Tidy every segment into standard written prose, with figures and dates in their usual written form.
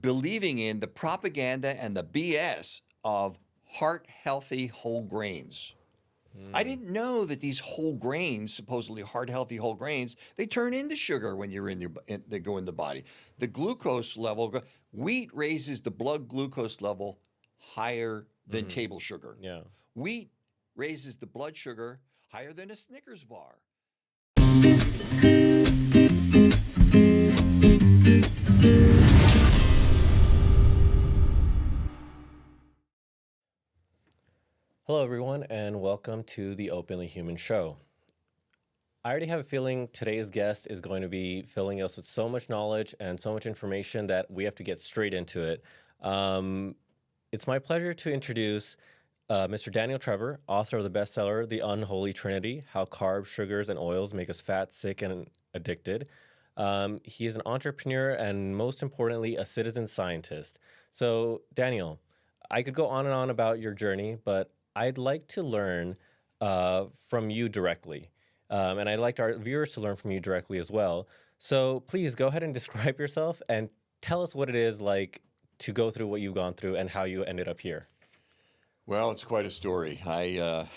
believing in the propaganda and the BS of heart-healthy whole grains. I didn't know that these whole grains, supposedly heart-healthy whole grains, they turn into sugar when they go in the body. The glucose level, wheat raises the blood glucose level higher than table sugar. Yeah. Wheat raises the blood sugar higher than a Snickers bar. Hello, everyone, and welcome to the Openly Human Show. I already have a feeling today's guest is going to be filling us with so much knowledge and so much information that we have to get straight into it. It's my pleasure to introduce Mr. Daniel Trevor, author of the bestseller, The Unholy Trinity, How Carbs, Sugars, and Oils Make Us Fat, Sick, and Addicted. He is an entrepreneur and, most importantly, a citizen scientist. So, Daniel, I could go on and on about your journey, but I'd like to learn from you directly. And I'd like our viewers to learn from you directly as well. So please go ahead and describe yourself and tell us what it is like to go through what you've gone through and how you ended up here. Well, it's quite a story. I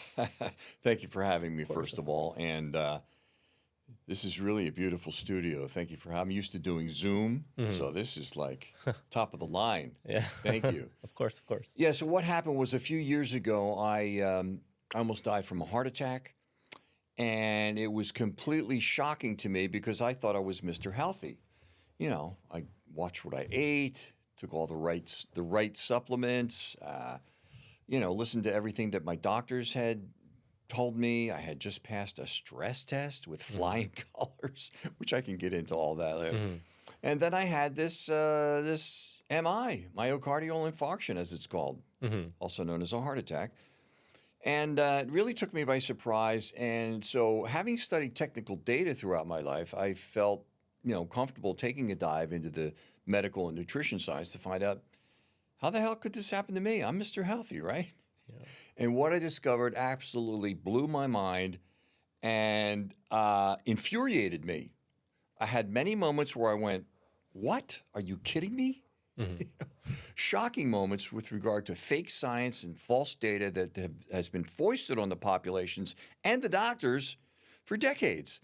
thank you for having me, first of all. And this is really a beautiful studio. Thank you for having me. I'm used to doing Zoom, so this is like top of the line. Yeah. Thank you. Of course, of course. Yeah, so what happened was a few years ago, I almost died from a heart attack. And it was completely shocking to me because I thought I was Mr. Healthy. You know, I watched what I ate, took all the right supplements, listened to everything that my doctors had told me. I had just passed a stress test with flying colors, which I can get into all that later. And then I had this MI, myocardial infarction, as it's called, also known as a heart attack. And it really took me by surprise. And so having studied technical data throughout my life, I felt, comfortable taking a dive into the medical and nutrition science to find out, how the hell could this happen to me? I'm Mr. Healthy, right? Yeah. And what I discovered absolutely blew my mind and infuriated me. I had many moments where I went, what? Are you kidding me? Shocking moments with regard to fake science and false data that has been foisted on the populations and the doctors for decades.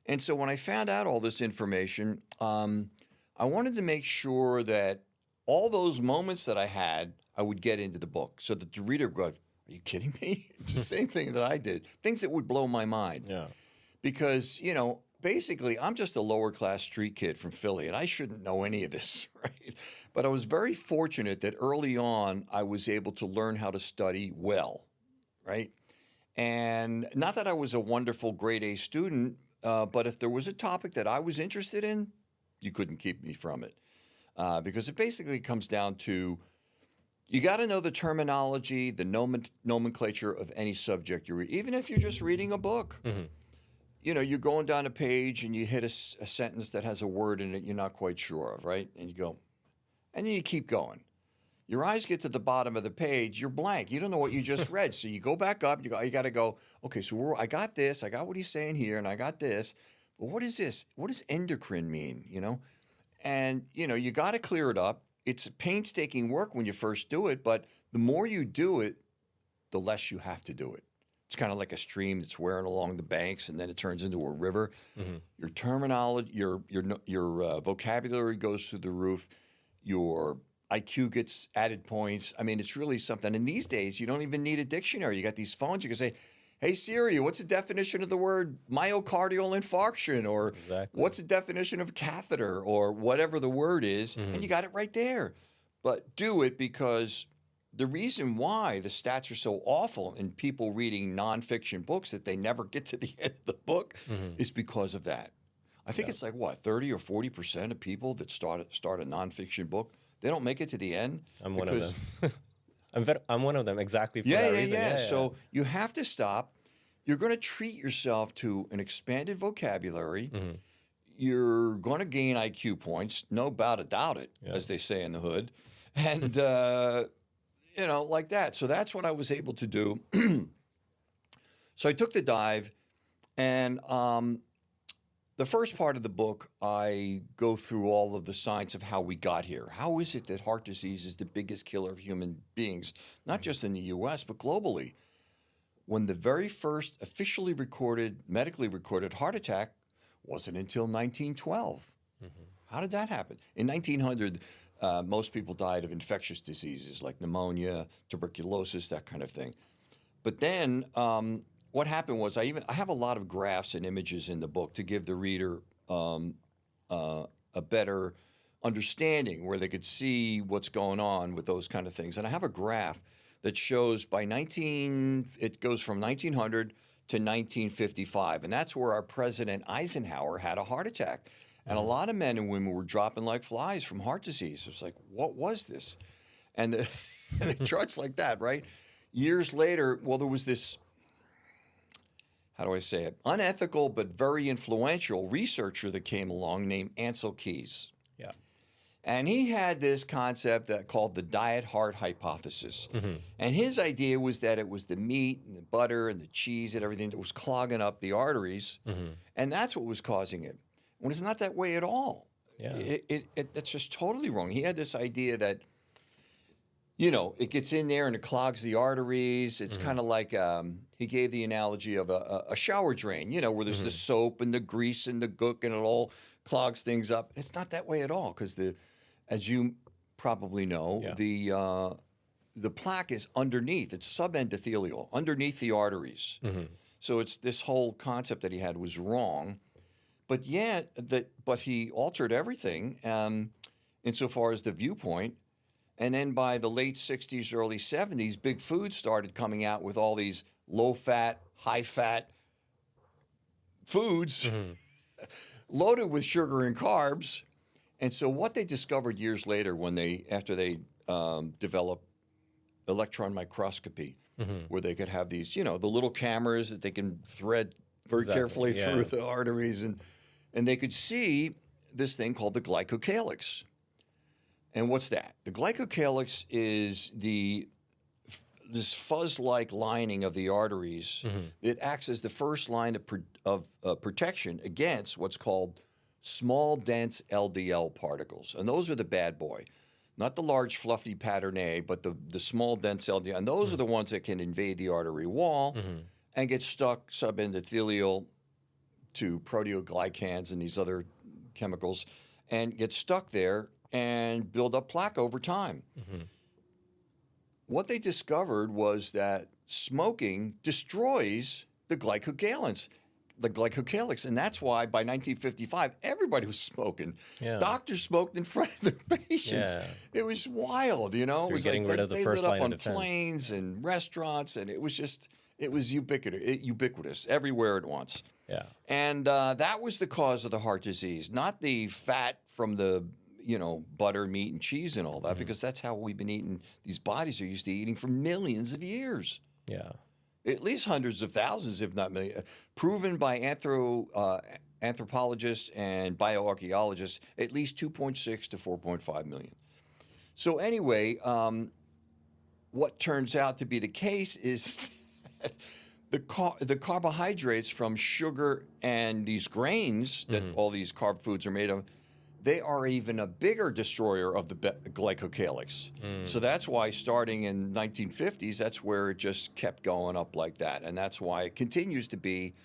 And so when I found out all this information, I wanted to make sure that all those moments that I had, I would get into the book so that the reader would go, are you kidding me? It's the same thing that I did. Things that would blow my mind. Yeah. Because, basically, I'm just a lower class street kid from Philly, and I shouldn't know any of this, right? But I was very fortunate that early on I was able to learn how to study well, right? And not that I was a wonderful grade A student, but if there was a topic that I was interested in, you couldn't keep me from it. Because it basically comes down to, you got to know the terminology, the nomenclature of any subject you read, even if you're just reading a book. You're going down a page and you hit a sentence that has a word in it you're not quite sure of, right? And you go, and then you keep going. Your eyes get to the bottom of the page, you're blank. You don't know what you just read. So you go back up, you got to go, okay, so I got this, I got what he's saying here, and I got this. But what is this? What does endocrine mean, And, you got to clear it up. It's painstaking work when you first do it, but the more you do it, the less you have to do it. It's kind of like a stream that's wearing along the banks, and then it turns into a river. Your terminology, your vocabulary goes through the roof. Your IQ gets added points. I mean, it's really something. And these days, you don't even need a dictionary. You got these phones. You can say, hey, Siri, what's the definition of the word myocardial infarction? Or what's the definition of catheter? Or whatever the word is. And you got it right there. But do it, because the reason why the stats are so awful in people reading nonfiction books that they never get to the end of the book is because of that. I think it's like, 30 or 40% of people that start a nonfiction book, they don't make it to the end. I'm one of them. I'm one of them, exactly for that reason. Yeah. So you have to stop. You're going to treat yourself to an expanded vocabulary. You're going to gain IQ points, no doubt about it, as they say in the hood. And, like that. So that's what I was able to do. So I took the dive, and the first part of the book, I go through all of the science of how we got here. How is it that heart disease is the biggest killer of human beings, not just in the U.S., but globally? When the very first officially recorded, medically recorded heart attack wasn't until 1912. How did that happen? In 1900, most people died of infectious diseases like pneumonia, tuberculosis, that kind of thing. But then what happened was I have a lot of graphs and images in the book to give the reader a better understanding where they could see what's going on with those kind of things. And I have a graph that shows it goes from 1900 to 1955. And that's where our President Eisenhower had a heart attack. And a lot of men and women were dropping like flies from heart disease. It was like, what was this? And the charts like that, right? Years later, well, there was this, how do I say it, unethical but very influential researcher that came along named Ansel Keys. Yeah. And he had this concept called the diet heart hypothesis. And his idea was that it was the meat and the butter and the cheese and everything that was clogging up the arteries. And that's what was causing it. When it's not that way at all. Yeah. That's just totally wrong. He had this idea that, you know, it gets in there and it clogs the arteries. It's kind of like he gave the analogy of a shower drain, you know, where there's the soap and the grease and the gook and it all clogs things up. It's not that way at all because as you probably know, the plaque is underneath. It's subendothelial, underneath the arteries. So it's this whole concept that he had was wrong. But but he altered everything insofar as the viewpoint. And then by the late 60s, early 70s, Big Food started coming out with all these low-fat, high-fat foods loaded with sugar and carbs. And so what they discovered years later after they developed electron microscopy, where they could have these, you know, the little cameras that they can thread very carefully through the arteries, and they could see this thing called the glycocalyx. And what's that? The glycocalyx is this fuzz-like lining of the arteries. It acts as the first line of protection against what's called small, dense LDL particles. And those are the bad boy. Not the large, fluffy pattern A, but the small, dense LDL. And those are the ones that can invade the artery wall and get stuck subendothelial to proteoglycans and these other chemicals and get stuck there and build up plaque over time. What they discovered was that smoking destroys the glycocalyx, and that's why by 1955 everybody was smoking. Doctors smoked in front of their patients. It was wild, you know. So it was getting like rid of the they first lit line up of on defense. planes and restaurants, and it was ubiquitous everywhere at once. And that was the cause of the heart disease, not the fat from the, you know, butter, meat, and cheese and all that, because that's how we've been eating. These bodies are used to eating for millions of years. At least hundreds of thousands, if not millions. Proven by anthropologists and bioarchaeologists, at least 2.6 to 4.5 million. So anyway, what turns out to be the case is the carbohydrates from sugar and these grains that all these carb foods are made of, they are even a bigger destroyer of the glycocalyx. So that's why starting in 1950s, that's where it just kept going up like that. And that's why it continues to be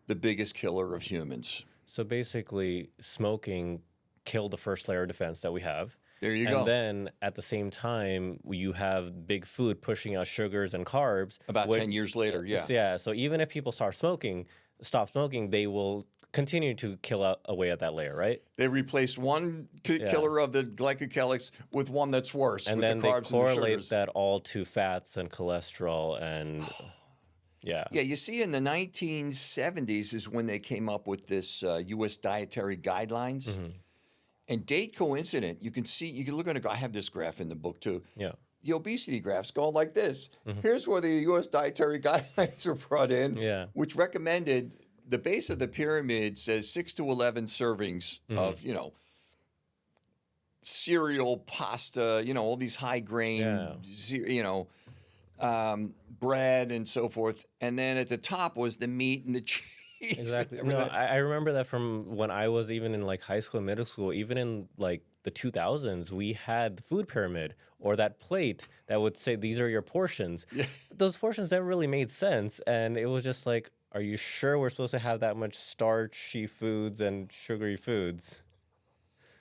the biggest killer of humans. So basically, smoking killed the first layer of defense that we have. There you go. And then at the same time, you have Big Food pushing out sugars and carbs. About 10 years later, Yeah. So even if people stop smoking, they will continue to kill away at that layer, right? They replaced one killer of the glycocalyx with one that's worse, And with then the carbs they correlate and the sugars. that all to fats and cholesterol and Yeah, you see, in the 1970s is when they came up with this U.S. dietary guidelines. And date coincident, you can look at I have this graph in the book too. The obesity graphs going like this. Here's where the U.S. dietary guidelines were brought in, which recommended the base of the pyramid says 6 to 11 servings of, you know, cereal, pasta, you know, all these high grain, you know, bread and so forth. And then at the top was the meat and the cheese. cheese and Exactly. No, everything. I remember that from when I was even in like high school and middle school, even in like the 2000s, we had the food pyramid or that plate that would say, these are your portions. Yeah. But those portions never really made sense. And it was just like, are you sure we're supposed to have that much starchy foods and sugary foods?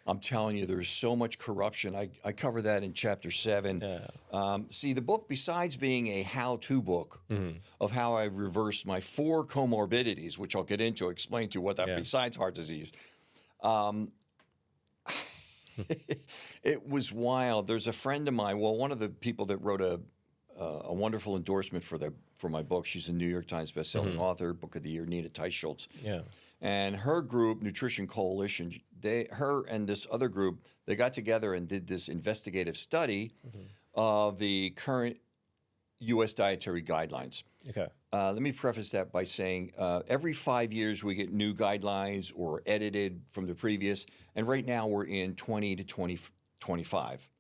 I'm telling you, there's so much corruption. I cover that in chapter 7. Yeah. See, the book, besides being a how-to book of how I reversed my 4 comorbidities, which I'll get into, explain to you what that Yeah. besides heart disease, it was wild. There's a friend of mine. Well, one of the people that wrote a wonderful endorsement for my book. She's a New York Times bestselling author, Book of the Year, Nita Teicholz. Yeah. And her group, Nutrition Coalition, her and this other group, they got together and did this investigative study of the current U.S. dietary guidelines. Okay. Let me preface that by saying every 5 years we get new guidelines or edited from the previous, and right now we're in 20 to 2025.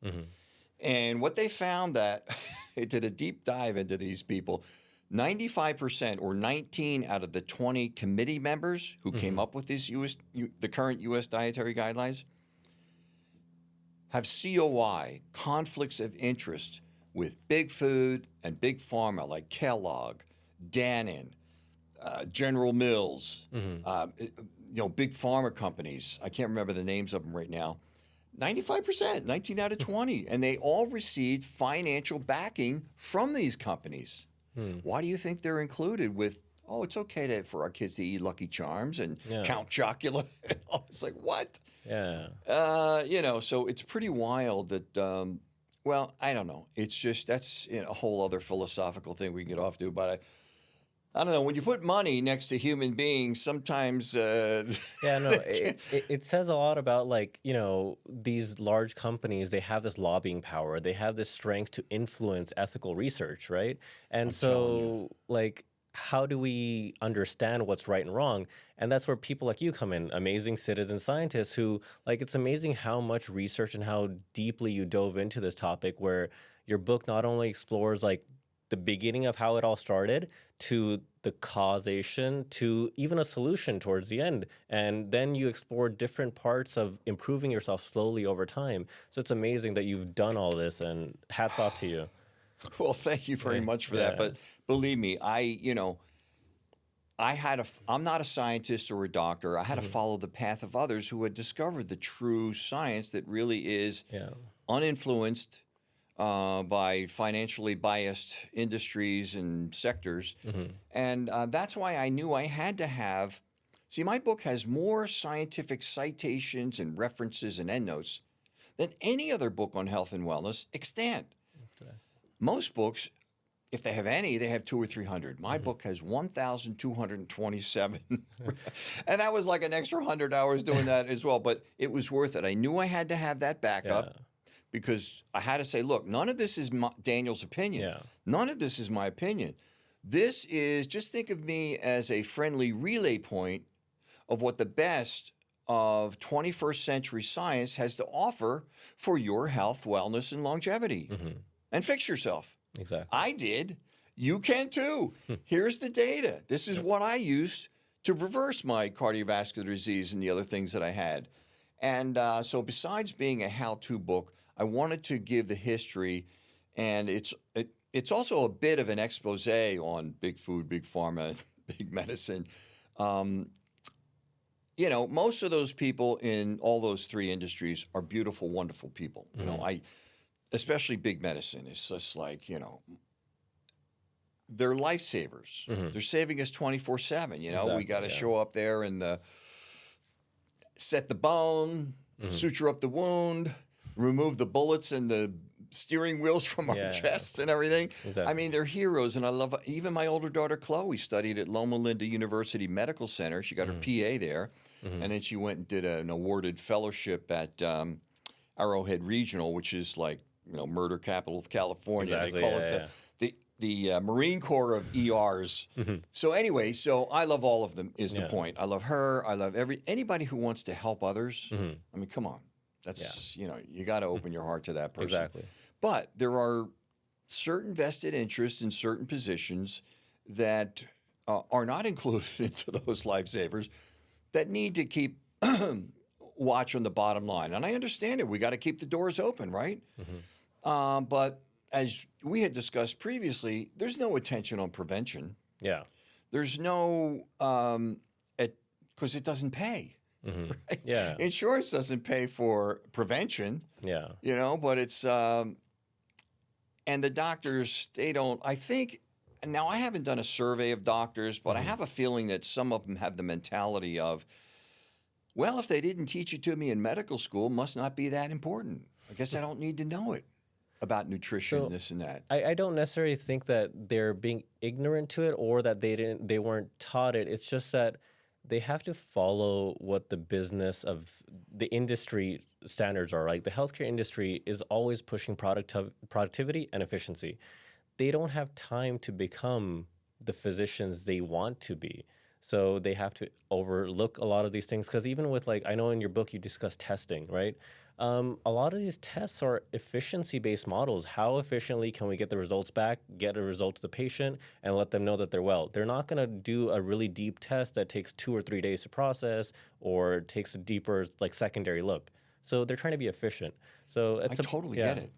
And what they found that it did a deep dive into these people. 95% or 19 out of the 20 committee members who came up with this the current U.S. dietary guidelines have COI, conflicts of interest, with big food and big pharma like Kellogg, Dannon, General Mills, big pharma companies. I can't remember the names of them right now. 95%, 19 out of 20. And they all received financial backing from these companies. Why do you think they're included with, oh, it's okay for our kids to eat Lucky Charms and Count Chocula? It's like, what? Yeah. So it's pretty wild that, well, I don't know. It's just, that's a whole other philosophical thing we can get off to. But I don't know. When you put money next to human beings, sometimes. Yeah, no, it says a lot about like, these large companies, they have this lobbying power. They have this strength to influence ethical research, right? And so like, how do we understand what's right and wrong? And that's where people like you come in, amazing citizen scientists who, like, it's amazing how much research and how deeply you dove into this topic, where your book not only explores like the beginning of how it all started to the causation to even a solution towards the end. And then you explore different parts of improving yourself slowly over time. So it's amazing that you've done all this, and hats off to you. Well, thank you very much for that. But believe me, I'm not a scientist or a doctor. I had to follow the path of others who had discovered the true science that really is uninfluenced by financially biased industries and sectors. And that's why I knew I had to have, see, my book has more scientific citations and references and endnotes than any other book on health and wellness extant. Most books, if they have any, they have 200 or 300. My book has 1,227. And that was like an extra 100 hours doing that as well. But it was worth it. I knew I had to have that backup. Because I had to say, look, none of this is Daniel's opinion. None of this is my opinion. This is, just think of me as a friendly relay point of what the best of 21st century science has to offer for your health, wellness, and longevity. And fix yourself. Exactly. I did. You can too. Here's the data. This is what I used to reverse my cardiovascular disease and the other things that I had. And so besides being a how-to book, I wanted to give the history, and it's also a bit of an expose on big food, big pharma, big medicine. Most of those people in all those 3 industries are beautiful, wonderful people. Especially big medicine. It's just like, they're lifesavers. They're saving us 24/7. We got to show up there and set the bone, suture up the wound, remove the bullets and the steering wheels from our chests and everything. I mean, they're heroes. And I love, even my older daughter, Chloe, studied at Loma Linda University Medical Center. She got her PA there. And then she went and did an awarded fellowship at Arrowhead Regional, which is like, murder capital of California. They call it the Marine Corps of ERs. So anyway, I love all of them is the point. I love her. I love anybody who wants to help others. I mean, come on. That's, you got to open your heart to that person. Exactly. But there are certain vested interests in certain positions that are not included into those lifesavers that need to keep watch on the bottom line. And I understand it. We got to keep the doors open, right? But as we had discussed previously, there's no attention on prevention. Yeah. There's no, because it doesn't pay. Right? Yeah. Insurance doesn't pay for prevention, Yeah. but it's, and the doctors, they don't, I think, now I haven't done a survey of doctors, but I have a feeling that some of them have the mentality of, well, if they didn't teach it to me in medical school, must not be that important. I guess I don't need to know it about nutrition, So, this and that. I don't necessarily think that they're being ignorant to it or that they weren't taught it. It's just that they have to follow what the business of the industry standards are. Like the healthcare industry is always pushing productivity and efficiency. They don't have time to become the physicians they want to be. So they have to overlook a lot of these things because even with I know in your book you discuss testing, right? A lot of these tests are efficiency-based models. How efficiently can we get the results back, get a result to the patient, and let them know that they're well? They're not going to do a really deep test that takes 2 or 3 days to process or takes a deeper secondary look. So they're trying to be efficient. So I totally get it.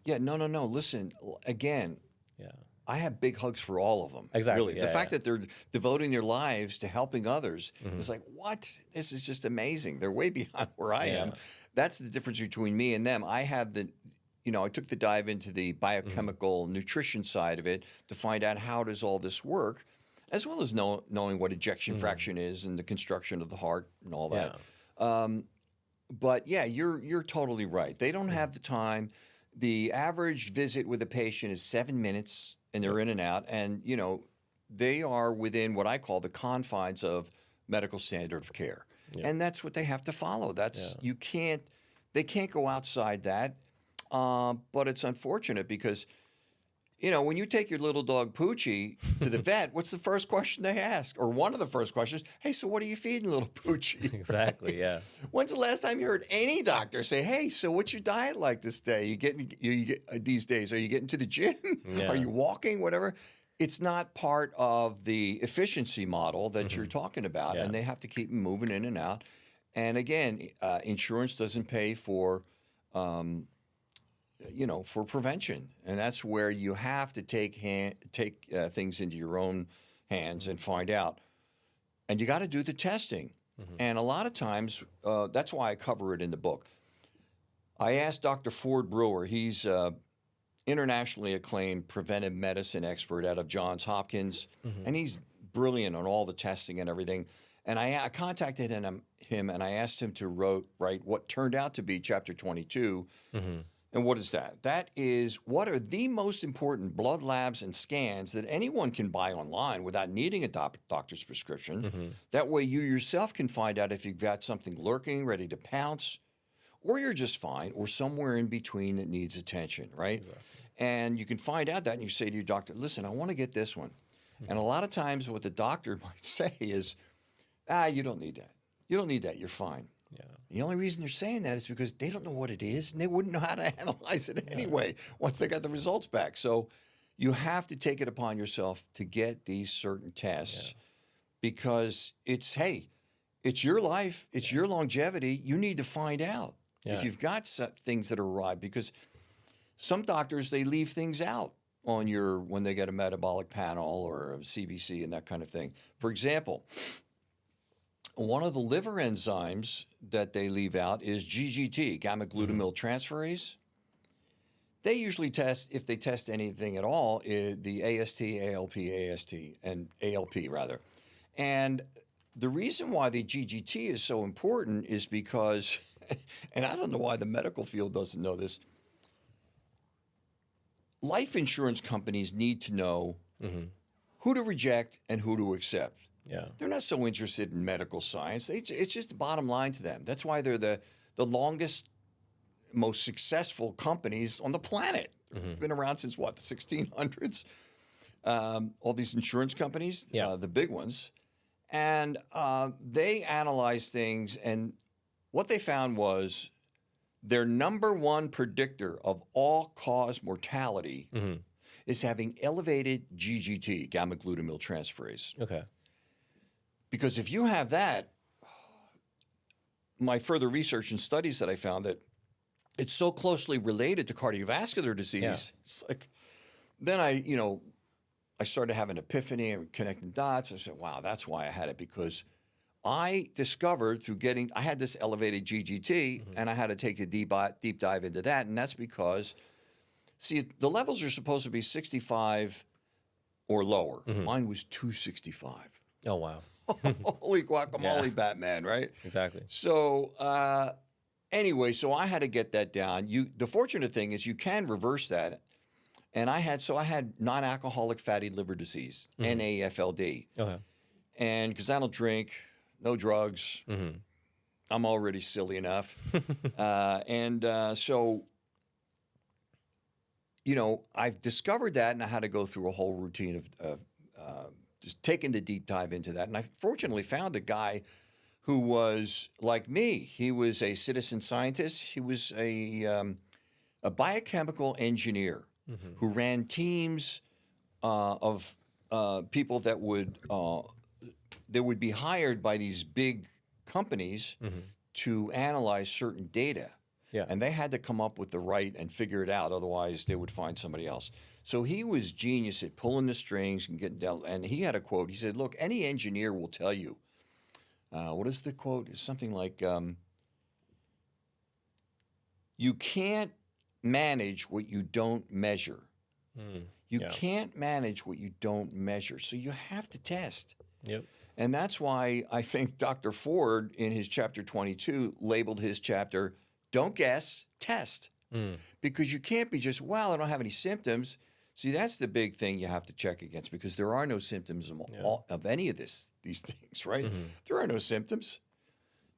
Yeah, no. Listen, again, Yeah. I have big hugs for all of them. Exactly. Really. Yeah, The fact that they're devoting their lives to helping others is like, what? This is just amazing. They're way beyond where I am. That's the difference between me and them. I have I took the dive into the biochemical nutrition side of it to find out how does all this work, as well as knowing what ejection fraction is and the construction of the heart and all that. But yeah, you're totally right. They don't have the time. The average visit with a patient is 7 minutes, and they're in and out. And they are within what I call the confines of medical standard of care, and that's what they have to follow. That's they can't go outside that. But it's unfortunate because when you take your little dog Poochie to the vet, what's the first question they ask? Or one of the first questions, hey, so what are you feeding little Poochie? Exactly, Right? yeah. When's the last time you heard any doctor say, hey, so what's your diet like this day? You get these days? Are you getting to the gym? Yeah. Are you walking? Whatever. It's not part of the efficiency model that you're talking about, and they have to keep moving in and out. And again, insurance doesn't pay for for prevention, and that's where you have to take things into your own hands and find out. And you got to do the testing. And a lot of times, that's why I cover it in the book. I asked Dr. Ford Brewer. He's internationally acclaimed preventive medicine expert out of Johns Hopkins, and he's brilliant on all the testing and everything. And I contacted him and I asked him to write what turned out to be Chapter 22. And what is that? That is, what are the most important blood labs and scans that anyone can buy online without needing a doctor's prescription? That way you yourself can find out if you've got something lurking, ready to pounce, or you're just fine, or somewhere in between that needs attention, right? Exactly. And you can find out that and you say to your doctor, listen, I want to get this one. And a lot of times what the doctor might say is, you don't need that. You don't need that. You're fine. Yeah. The only reason they're saying that is because they don't know what it is, and they wouldn't know how to analyze it anyway once they got the results back. So you have to take it upon yourself to get these certain tests because it's your life, it's your longevity. You need to find out if you've got things that are awry, because some doctors, they leave things out on when they get a metabolic panel or a CBC and that kind of thing. For example, one of the liver enzymes that they leave out is GGT, gamma glutamyl transferase. They usually test, if they test anything at all, the AST, and ALP rather. And the reason why the GGT is so important is because, and I don't know why the medical field doesn't know this, life insurance companies need to know who to reject and who to accept. Yeah. They're not so interested in medical science. It's just the bottom line to them. That's why they're the longest, most successful companies on the planet. They've been around since what, the 1600s? All these insurance companies, the big ones. And they analyze things, and what they found was their number one predictor of all-cause mortality is having elevated GGT, gamma glutamyl transferase. Okay. Because if you have that, my further research and studies that I found that it's so closely related to cardiovascular disease. Yeah. It's like, then I started having an epiphany and connecting dots. I said, wow, that's why I had it, because I discovered I had this elevated GGT and I had to take a deep dive into that. And that's because, see, the levels are supposed to be 65 or lower. Mine was 265. Oh, wow. Holy guacamole, Yeah. Batman, right? Exactly. So anyway, so I had to get that down. The fortunate thing is you can reverse that. And I had non-alcoholic fatty liver disease, NAFLD. Okay. And because I don't drink, no drugs, I'm already silly enough. So, I've discovered that, and I had to go through a whole routine of just taking the deep dive into that. And I fortunately found a guy who was like me. He was a citizen scientist. He was a biochemical engineer who ran teams of people that would be hired by these big companies to analyze certain data. Yeah. And they had to come up with the right and figure it out. Otherwise, they would find somebody else. So he was genius at pulling the strings and getting down. And he had a quote. He said, look, any engineer will tell you. What is the quote? It's something like, you can't manage what you don't measure. You can't manage what you don't measure. So you have to test. Yep. And that's why I think Dr. Ford, in his chapter 22, labeled his chapter, Don't Guess, Test. Because you can't be just, well, I don't have any symptoms. See, that's the big thing you have to check against, because there are no symptoms of any of these things, right? There are no symptoms.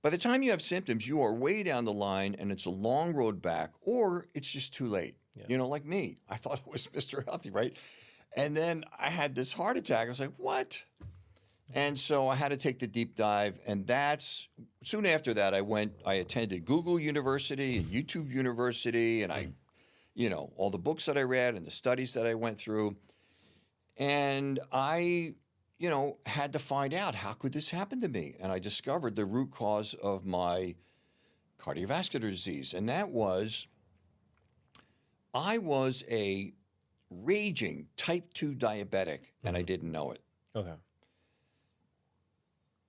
By the time you have symptoms, you are way down the line, and it's a long road back, or it's just too late. Yeah. Like me. I thought I was Mr. Healthy, right? And then I had this heart attack. I was like, what? And so I had to take the deep dive, and soon after that, I attended Google University and YouTube University, and all the books that I read and the studies that I went through. And I, had to find out, how could this happen to me? And I discovered the root cause of my cardiovascular disease. And that was, I was a raging type 2 diabetic, and I didn't know it. Okay.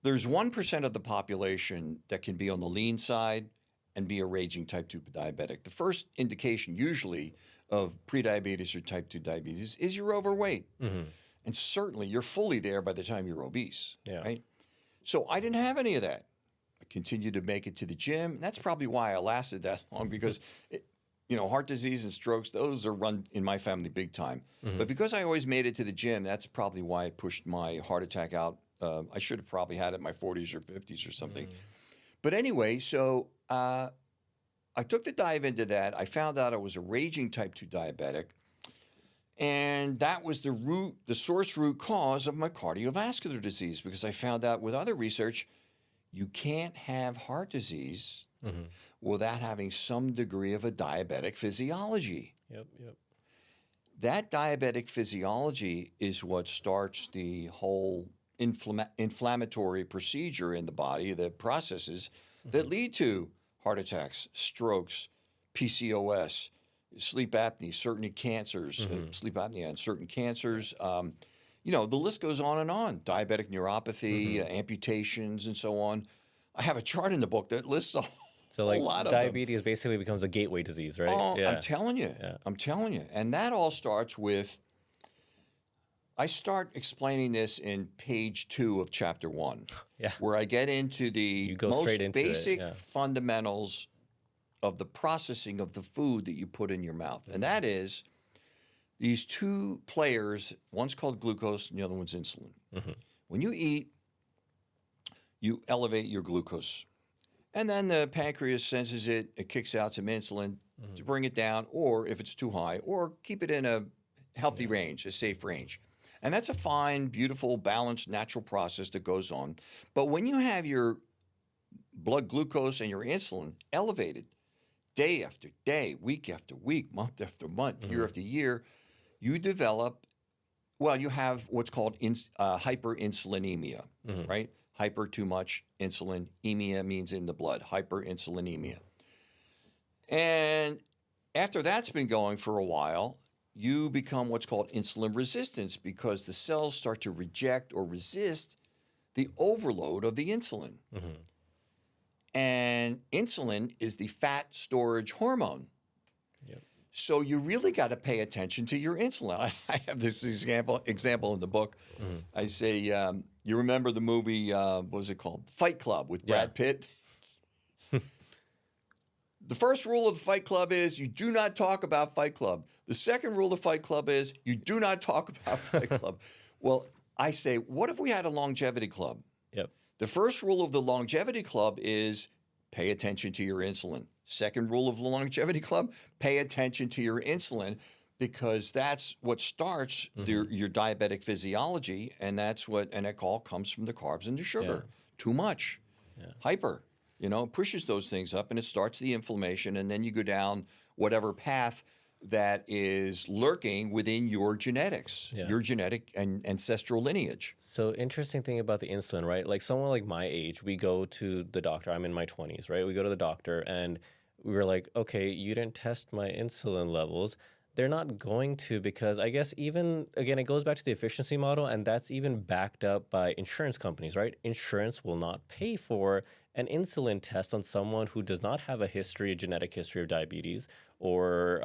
There's 1% of the population that can be on the lean side and be a raging type 2 diabetic. The first indication usually of prediabetes or type 2 diabetes is you're overweight. And certainly you're fully there by the time you're obese, right? So I didn't have any of that. I continued to make it to the gym. And that's probably why I lasted that long, because heart disease and strokes, those are run in my family big time. But because I always made it to the gym, that's probably why it pushed my heart attack out. I should have probably had it in my 40s or 50s or something. But anyway, so I took the dive into that. I found out I was a raging type 2 diabetic. And that was the source root cause of my cardiovascular disease, because I found out with other research, you can't have heart disease without having some degree of a diabetic physiology. Yep. That diabetic physiology is what starts the whole inflammatory procedure in the body, the processes that lead to heart attacks, strokes, PCOS, sleep apnea, certain cancers, sleep apnea and certain cancers. The list goes on and on. Diabetic neuropathy, amputations, and so on. I have a chart in the book that lists a whole lot of them. Diabetes basically becomes a gateway disease, right? Oh, yeah. I'm telling you. Yeah. I'm telling you. And that all starts with, I start explaining this in page 2 of chapter 1, where I get into the most basic fundamentals of the processing of the food that you put in your mouth. And that is these two players, one's called glucose and the other one's insulin. When you eat, you elevate your glucose. And then the pancreas senses it, it kicks out some insulin to bring it down, or if it's too high, or keep it in a healthy range, a safe range. And that's a fine, beautiful, balanced, natural process that goes on. But when you have your blood glucose and your insulin elevated day after day, week after week, month after month, year after year, you develop, you have what's called hyperinsulinemia, right? Hyper, too much, insulin, emia means in the blood, hyperinsulinemia. And after that's been going for a while, you become what's called insulin resistance because the cells start to reject or resist the overload of the insulin. And insulin is the fat storage hormone. Yep. So you really got to pay attention to your insulin. I have this example in the book. I say, you remember the movie, what was it called? Fight Club with Brad Pitt? The first rule of Fight Club is you do not talk about Fight Club. The second rule of Fight Club is you do not talk about Fight Club. Well, I say, what if we had a longevity club? Yep. The first rule of the longevity club is pay attention to your insulin. Second rule of the longevity club, pay attention to your insulin because that's what starts your diabetic physiology, and it all comes from the carbs and the sugar. Too much, hyper, pushes those things up, and it starts the inflammation, and then you go down whatever path that is lurking within your genetics, your genetic and ancestral lineage. So interesting thing about the insulin, right? Like someone like my age, we go to the doctor. I'm in my 20s, right? We go to the doctor and we were like, okay, you didn't test my insulin levels. They're not going to because I guess even, again, it goes back to the efficiency model, and that's even backed up by insurance companies, right? Insurance will not pay for an insulin test on someone who does not have a genetic history of diabetes or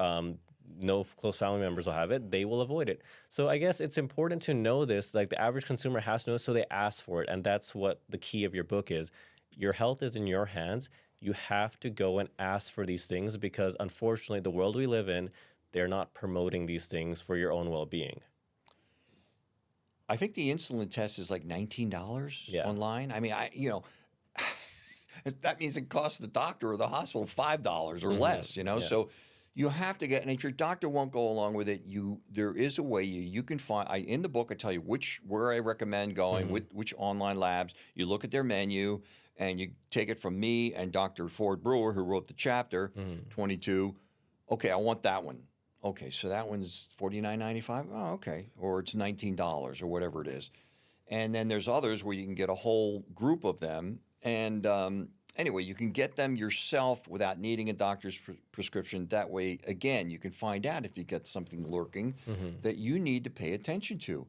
no close family members will have it. They will avoid it. So I guess it's important to know this. Like the average consumer has to know, so they ask for it. And that's what the key of your book is. Your health is in your hands. You have to go and ask for these things because unfortunately, the world we live in, they're not promoting these things for your own well-being. I think the insulin test is like $19 online. I mean, that means it costs the doctor or the hospital $5 or less, So you have to get, and if your doctor won't go along with it, there is a way you can find. In the book, I tell you where I recommend going, which online labs. You look at their menu, and you take it from me and Dr. Ford Brewer, who wrote the chapter 22. Okay, I want that one. Okay, so that one's $49.95. Oh, okay, or it's $19 or whatever it is. And then there's others where you can get a whole group of them. And anyway, you can get them yourself without needing a doctor's prescription. That way, again, you can find out if you get something lurking that you need to pay attention to.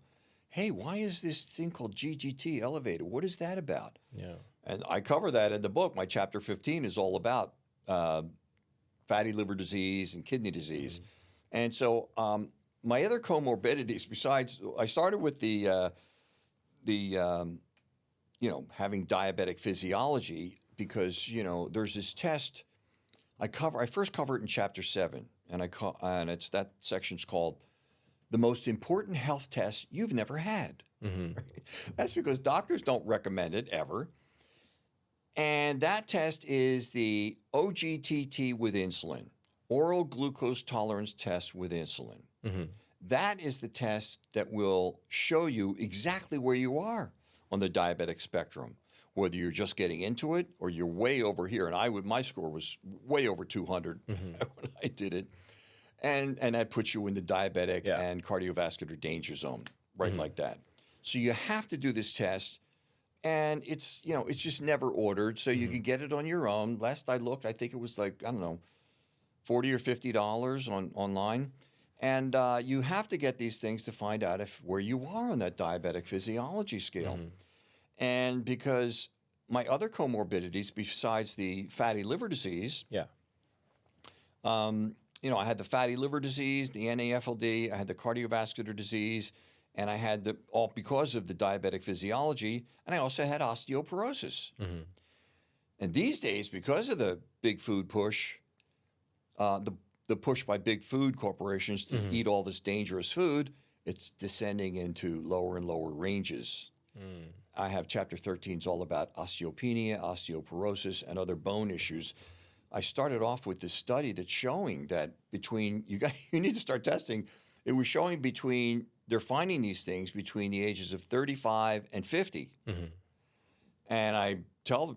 Hey, why is this thing called GGT elevated? What is that about? Yeah. And I cover that in the book. My chapter 15 is all about fatty liver disease and kidney disease. And so my other comorbidities, besides, I started with the having diabetic physiology because, there's this test I first cover it in chapter 7, and it's that section's called the most important health test you've never had. That's because doctors don't recommend it ever. And that test is the OGTT with insulin, oral glucose tolerance test with insulin. That is the test that will show you exactly where you are on the diabetic spectrum, whether you're just getting into it or you're way over here. And my score was way over 200 when I did it. And that puts you in the diabetic and cardiovascular danger zone, right like that. So you have to do this test. And it's just never ordered, so you can get it on your own. Last I looked, I think it was like, I don't know, $40 or $50 online. And you have to get these things to find out where you are on that diabetic physiology scale. And because my other comorbidities, besides the fatty liver disease, I had the fatty liver disease, the NAFLD, I had the cardiovascular disease, and I had all because of the diabetic physiology, and I also had osteoporosis. And these days, because of the big food push, the push by big food corporations to eat all this dangerous food, it's descending into lower and lower ranges. I have chapter 13 is all about osteopenia, osteoporosis, and other bone issues. I started off with this study that's showing that you need to start testing. It was showing they're finding these things between the ages of 35 and 50. And I tell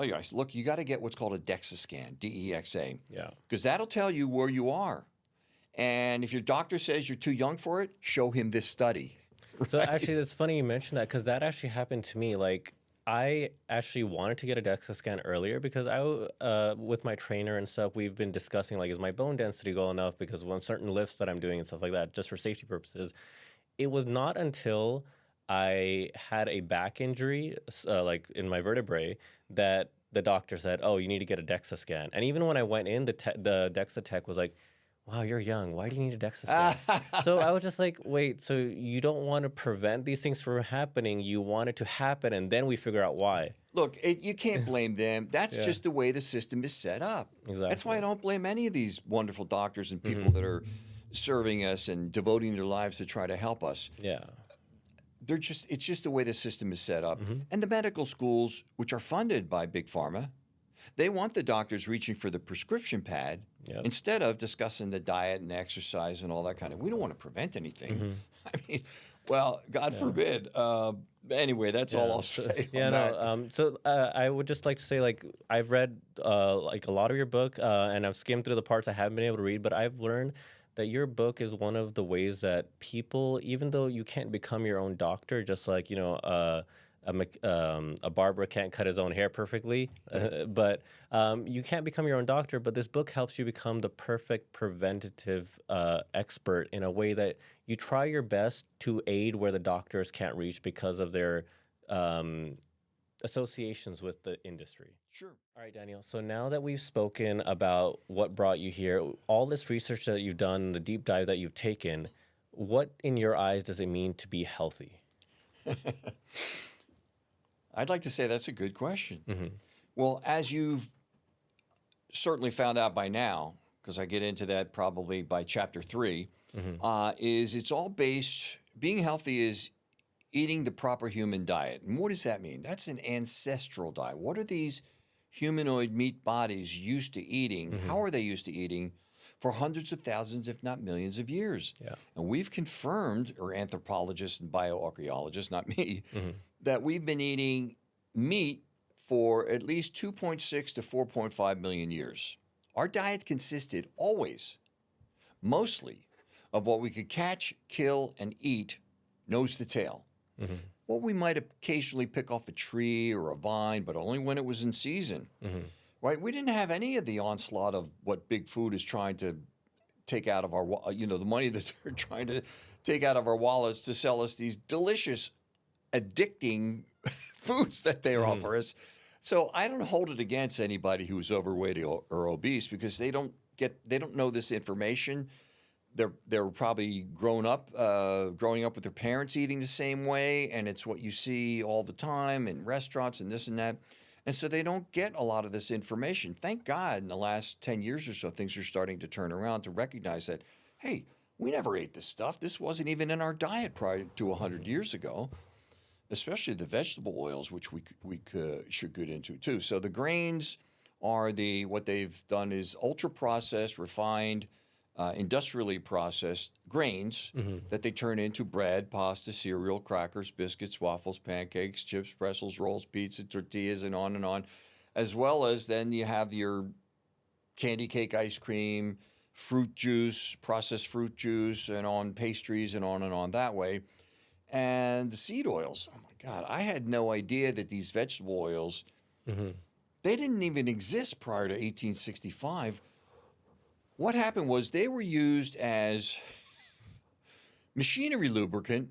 you, I said, look, you got to get what's called a DEXA scan, DEXA. Yeah. Because that'll tell you where you are. And if your doctor says you're too young for it, show him this study. So actually, it's funny you mentioned that because that actually happened to me. Like, I actually wanted to get a DEXA scan earlier because with my trainer and stuff, we've been discussing like, is my bone density low enough? Because when certain lifts that I'm doing and stuff like that, just for safety purposes, it was not until I had a back injury, like in my vertebrae, that the doctor said, "Oh, you need to get a DEXA scan." And even when I went in, the DEXA tech was like, "Wow, you're young. Why do you need a DEXA scan?" So I was just like, "Wait, so you don't want to prevent these things from happening? You want it to happen, and then we figure out why." Look, you can't blame them. That's Yeah, just the way the system is set up. That's why I exactly. don't blame any of these wonderful doctors and people that are serving us and devoting their lives to try to help us. Yeah. It's just the way the system is set up. Hmm. And the medical schools, which are funded by Big Pharma, they want the doctors reaching for the prescription pad Yep. instead of discussing the diet and exercise and all that kind of. We don't want to prevent anything. Hmm. I mean, well, God Yeah. forbid. Anyway, that's all Yeah. I'll So, say yeah. on No. that. I would just like to say, like, I've read like a lot of your book, and I've skimmed through the parts I haven't been able to read, but I've learned that your book is one of the ways that people, even though you can't become your own doctor, just like a barber can't cut his own hair perfectly, but you can't become your own doctor. But this book helps you become the perfect preventative expert in a way that you try your best to aid where the doctors can't reach because of their um, associations with the industry. Sure. All right, Daniel. So now that we've spoken about what brought you here, all this research that you've done, the deep dive that you've taken, what in your eyes does it mean to be healthy? I'd like to say that's a good question. Hmm. Well, as you've certainly found out by now, because I get into that probably by chapter 3, Hmm. is it's all based, being healthy is eating the proper human diet. And what does that mean? That's an ancestral diet. What are these humanoid meat bodies used to eating? Hmm. How are they used to eating for hundreds of thousands, if not millions of years? Yeah. And we've confirmed, or anthropologists and bioarchaeologists, not me, Hmm. that we've been eating meat for at least 2.6 to 4.5 million years. Our diet consisted always, mostly, of what we could catch, kill, and eat, nose to tail. Hmm. What we might occasionally pick off a tree or a vine, but only when it was in season, Hmm. right? We didn't have any of the onslaught of what big food is trying to take out of our, the money that they're trying to take out of our wallets to sell us these delicious, addicting foods that they Hmm. offer us. So I don't hold it against anybody who's overweight or obese because they don't know this information. They're probably growing up with their parents eating the same way, and it's what you see all the time in restaurants and this and that. And so they don't get a lot of this information. Thank God in the last 10 years or so, things are starting to turn around to recognize that, hey, we never ate this stuff. This wasn't even in our diet prior to 100 years ago, especially the vegetable oils, which should get into too. So the grains are what they've done is ultra processed, refined, industrially processed grains Hmm. that they turn into bread, pasta, cereal, crackers, biscuits, waffles, pancakes, chips, pretzels, rolls, pizza, tortillas, and on, as well as then you have your candy cake ice cream, fruit juice, processed fruit juice, and on pastries and on that way. And the seed oils. Oh my God, I had no idea that these vegetable oils, Hmm. they didn't even exist prior to 1865. What happened was they were used as machinery lubricant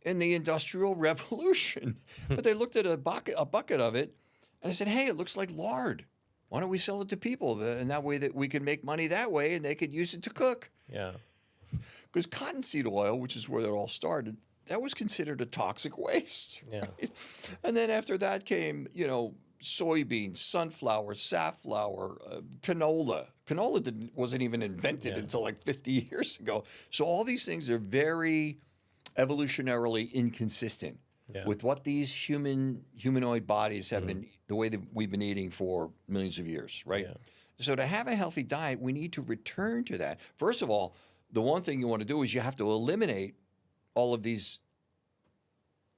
in the Industrial Revolution. But they looked at a bucket of it, and they said, "Hey, it looks like lard. Why don't we sell it to people? And that way that we can make money that way, and they could use it to cook." Yeah. Because cottonseed oil, which is where it all started, that was considered a toxic waste, Yeah. right? And then after that came, soybeans, sunflower, safflower, canola. Canola wasn't even invented Yeah. until like 50 years ago. So all these things are very evolutionarily inconsistent Yeah. with what these humanoid bodies have Hmm. been, the way that we've been eating for millions of years, right? Yeah. So to have a healthy diet, we need to return to that. First of all, the one thing you want to do is you have to eliminate all of these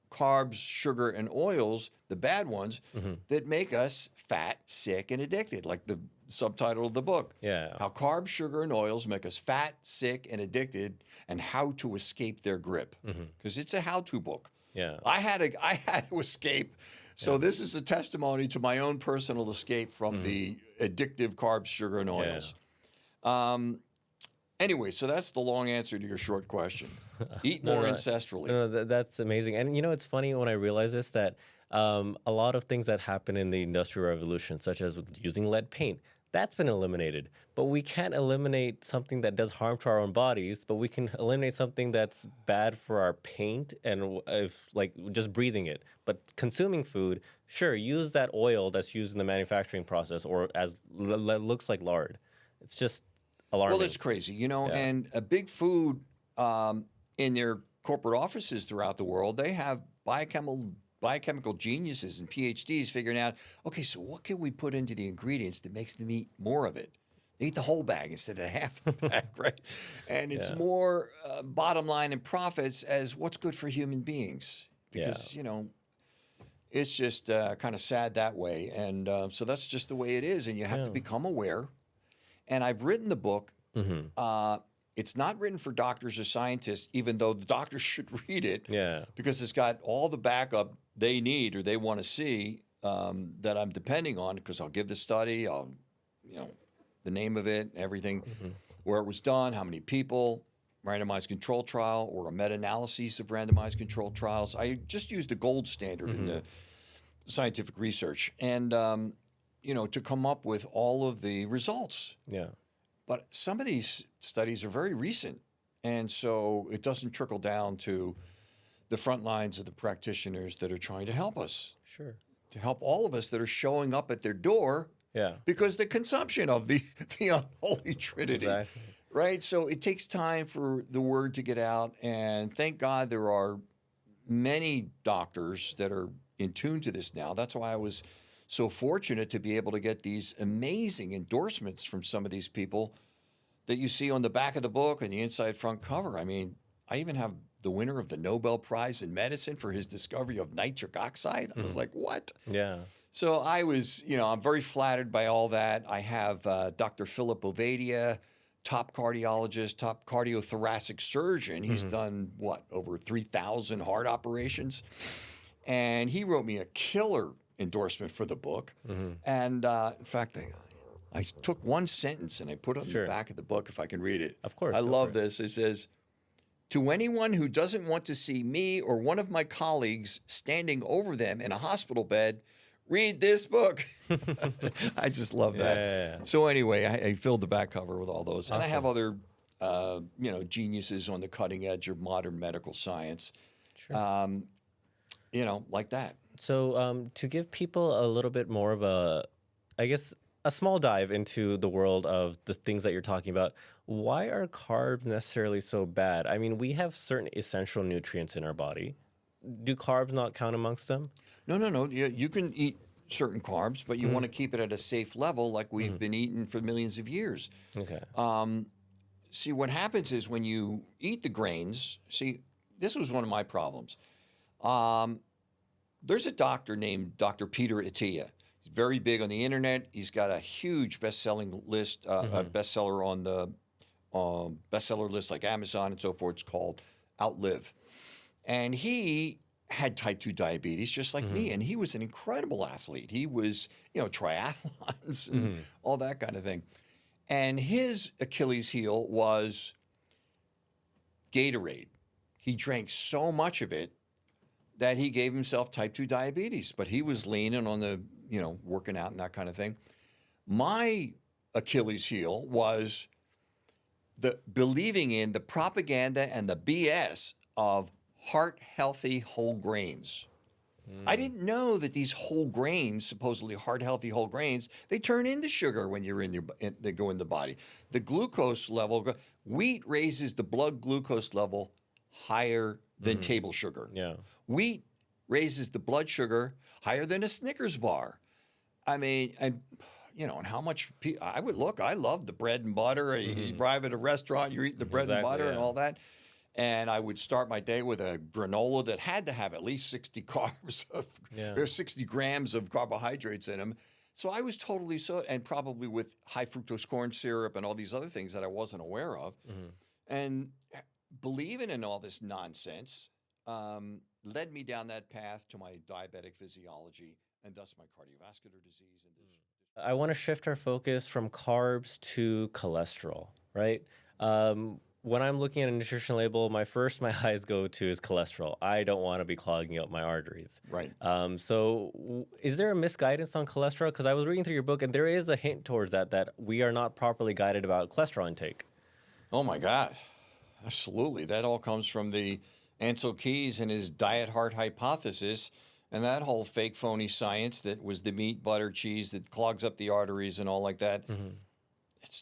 carbs, sugar, and oils, the bad ones, Hmm. that make us fat, sick, and addicted, like the subtitle of the book. Yeah. How carbs, sugar, and oils make us fat, sick, and addicted, and how to escape their grip. Because it's a how-to book. Yeah. I had to escape. So this is a testimony to my own personal escape from the addictive carbs, sugar, and oils. Anyway, so that's the long answer to your short question. Eat more ancestrally. No, that's amazing. And you know, it's funny when I realize this that a lot of things that happen in the Industrial Revolution, such as with using lead paint, that's been eliminated. But we can't eliminate something that does harm to our own bodies, but we can eliminate something that's bad for our paint and if like just breathing it. But consuming food, sure, use that oil that's used in the manufacturing process or as looks like lard. It's just alarming. Well, it's crazy, you know, and a big food in their corporate offices throughout the world, they have biochemical geniuses and PhDs figuring out, okay, so what can we put into the ingredients that makes them eat more of it? They eat the whole bag instead of half the bag, right? And it's more bottom line and profits as what's good for human beings. Because, you know, it's just kind of sad that way. And so that's just the way it is. And you have to become aware. And I've written the book. It's not written for doctors or scientists, even though the doctors should read it. Yeah. Because it's got all the backup they need or they want to see that I'm depending on. Because I'll give the study, the name of it, everything, where it was done, how many people, randomized control trial, or a meta-analysis of randomized control trials. I just used the gold standard in the scientific research, and to come up with all of the results. Yeah. But some of these studies are very recent, and so it doesn't trickle down to the front lines of the practitioners that are trying to help us. Sure. To help all of us that are showing up at their door. Yeah. Because the consumption of the Unholy Trinity. Exactly. Right? So it takes time for the word to get out, and thank God there are many doctors that are in tune to this now. That's why I was so fortunate to be able to get these amazing endorsements from some of these people that you see on the back of the book and the inside front cover. I mean, I even have the winner of the Nobel Prize in Medicine for his discovery of nitric oxide. I was like, what? Yeah. So I was, I'm very flattered by all that. I have Dr. Philip Ovadia, top cardiologist, top cardiothoracic surgeon. He's done, over 3,000 heart operations. And he wrote me a killer endorsement for the book. And in fact, I took one sentence and I put it on the back of the book if I can read it. Of course. I love this. It says, "To anyone who doesn't want to see me or one of my colleagues standing over them in a hospital bed, read this book." I just love that. Yeah. So anyway, I filled the back cover with all those. Awesome. And I have other, geniuses on the cutting edge of modern medical science, like that. So to give people a little bit more of a small dive into the world of the things that you're talking about, why are carbs necessarily so bad? I mean, we have certain essential nutrients in our body. Do carbs not count amongst them? No. You can eat certain carbs, but you want to keep it at a safe level like we've been eating for millions of years. Okay. See, what happens is when you eat the grains, this was one of my problems. There's a doctor named Dr. Peter Attia. He's very big on the internet. He's got a huge best-selling list, a bestseller on the bestseller list like Amazon and so forth. It's called Outlive. And he had type 2 diabetes just like me, and he was an incredible athlete. He was, triathlons and all that kind of thing. And his Achilles heel was Gatorade. He drank so much of it that he gave himself type 2 diabetes, but he was lean and on the, working out and that kind of thing. My Achilles heel was the believing in the propaganda and the BS of heart-healthy whole grains. I didn't know that these whole grains, supposedly heart-healthy whole grains, they turn into sugar when they go in the body. The glucose level, wheat raises the blood glucose level higher than table sugar. Yeah. Wheat raises the blood sugar higher than a Snickers bar. I mean, and how much I love the bread and butter. You arrive at a restaurant, you're eating the bread and butter and all that. And I would start my day with a granola that had to have at least 60 carbs or 60 grams of carbohydrates in them. So I was totally so, and probably with high fructose corn syrup and all these other things that I wasn't aware of. Hmm. And believing in all this nonsense led me down that path to my diabetic physiology and thus my cardiovascular disease. And this. I want to shift our focus from carbs to cholesterol, right? When I'm looking at a nutrition label, my eyes go to is cholesterol. I don't want to be clogging up my arteries. Right. Is there a misguidance on cholesterol? Because I was reading through your book, and there is a hint towards that we are not properly guided about cholesterol intake. Oh my God. Absolutely. That all comes from the Ansel Keys and his diet heart hypothesis and that whole fake phony science that was the meat, butter, cheese that clogs up the arteries and all like that. Mm-hmm. It's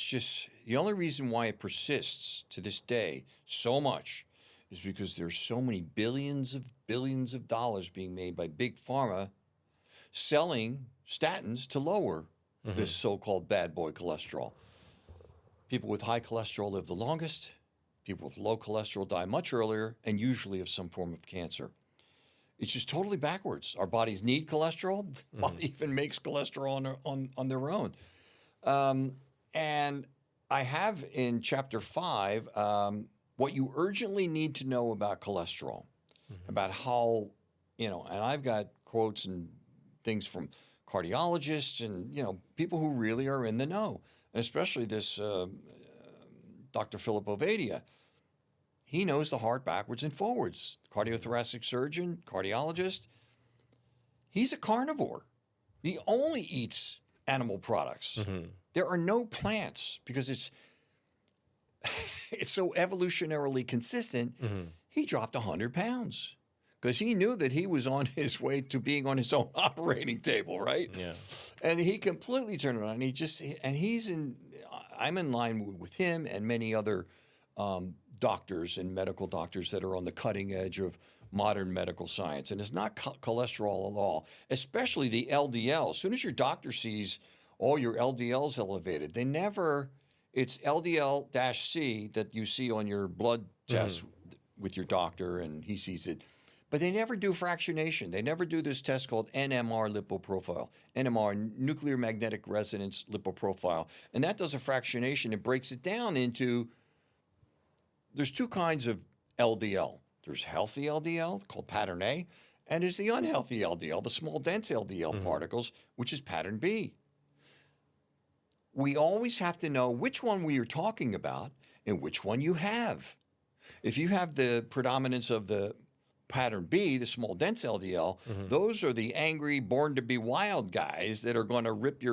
just the only reason why it persists to this day so much is because there's so many billions of dollars being made by big pharma selling statins to lower this so-called bad boy cholesterol. People with high cholesterol live the longest. People with low cholesterol die much earlier and usually of some form of cancer. It's just totally backwards. Our bodies need cholesterol. The body even makes cholesterol on their own. And I have in chapter 5 what you urgently need to know about cholesterol, about how, and I've got quotes and things from cardiologists and, people who really are in the know, and especially this Dr. Philip Ovadia. He knows the heart backwards and forwards. Cardiothoracic surgeon, cardiologist. He's a carnivore. He only eats animal products. Mm-hmm. There are no plants because it's so evolutionarily consistent. He dropped 100 pounds because he knew that he was on his way to being on his own operating table, right? Yeah. And he completely turned around. I'm in line with him and many other doctors and medical doctors that are on the cutting edge of modern medical science. And it's not cholesterol at all, especially the LDL. As soon as your doctor sees all your LDL's elevated, it's LDL-C that you see on your blood test with your doctor and he sees it. But they never do fractionation. They never do this test called NMR lipoprofile, NMR, nuclear magnetic resonance lipoprofile. And that does a fractionation. It breaks it down into, there's two kinds of LDL. There's healthy LDL, called pattern A, and there's the unhealthy LDL, the small dense LDL particles, which is pattern B. We always have to know which one we are talking about and which one you have. If you have the predominance of the pattern B, the small dense LDL, those are the angry, born to be wild guys that are going to wreak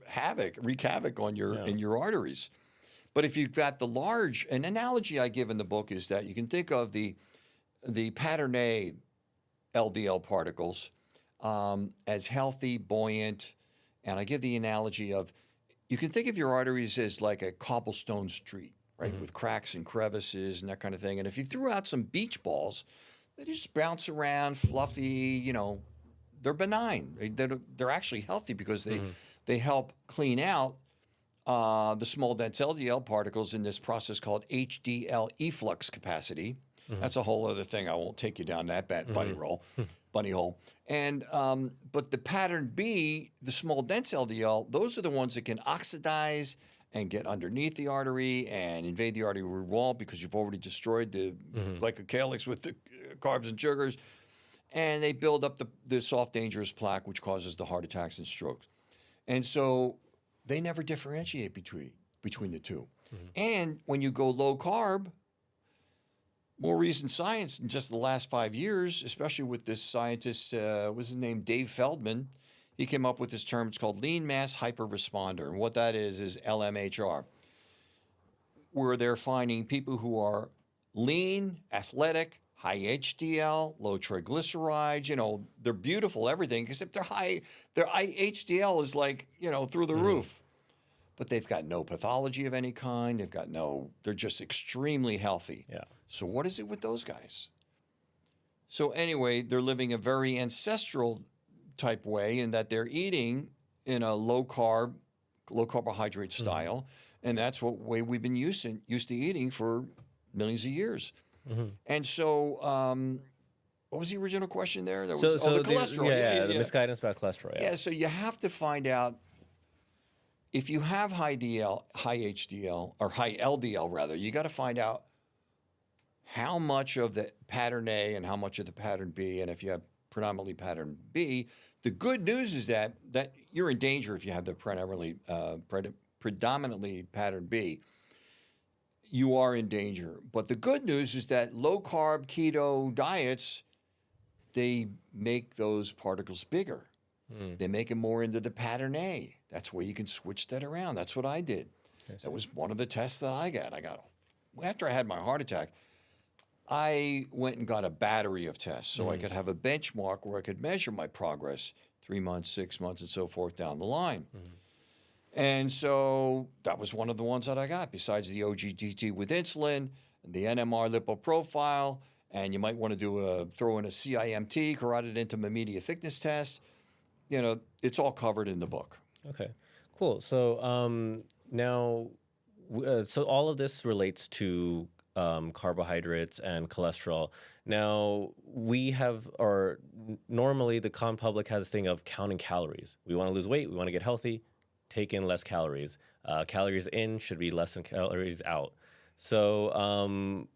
havoc on in your arteries. But if you've got the large, an analogy I give in the book is that you can think of the pattern A LDL particles as healthy, buoyant, and I give the analogy of, you can think of your arteries as like a cobblestone street, right, with cracks and crevices and that kind of thing. And if you threw out some beach balls, they just bounce around, fluffy, they're benign. They're actually healthy because they help clean out the small dense LDL particles in this process called HDL efflux capacity. That's a whole other thing. I won't take you down that bunny hole. And but the pattern B, the small dense LDL, those are the ones that can oxidize and get underneath the artery and invade the artery wall because you've already destroyed the glycocalyx with the carbs and sugars, and they build up the soft dangerous plaque, which causes the heart attacks and strokes. And so they never differentiate between the two. And when you go low carb, more recent science in just the last 5 years, especially with this scientist, what's his name, Dave Feldman, he came up with this term. It's called lean mass hyperresponder. And what that is LMHR, where they're finding people who are lean, athletic, high HDL, low triglycerides, they're beautiful, everything, except their HDL is through the roof. But they've got no pathology of any kind. They're just extremely healthy. Yeah. So what is it with those guys? So anyway, they're living a very ancestral type way in that they're eating in a low carbohydrate style. And that's what way we've been used to eating for millions of years. And so what was the original question there? There So, was, oh, so the the, cholesterol. yeah, Yeah, yeah, yeah, the yeah. misguidance about cholesterol. Yeah. Yeah, so you have to find out if you have high HDL, or high LDL rather, you got to find out how much of the pattern A and how much of the pattern B. And if you have predominantly pattern B, the good news is that you're in danger if you have the predominantly pattern B. You are in danger. But the good news is that low carb keto diets, they make those particles bigger. Mm, They make it more into the pattern A. That's where you can switch that around. That's what I did. I That see. was one of the tests that I got. After I had my heart attack, I went and got a battery of tests so I Mm, could have a benchmark where I could measure my progress 3 months, 6 months, and so forth down the line. mm, And so that was one of the ones that I got, besides the OGTT with insulin, the NMR lipo profile, and you might want to throw in a CIMT, carotid intima media thickness test. It's all covered in the book. okay. Cool. So now, so all of this relates to carbohydrates and cholesterol. Now we have, or normally the common public has this thing of counting calories. We want to lose weight. We want to get healthy. Take in less calories. Calories in should be less than calories out. So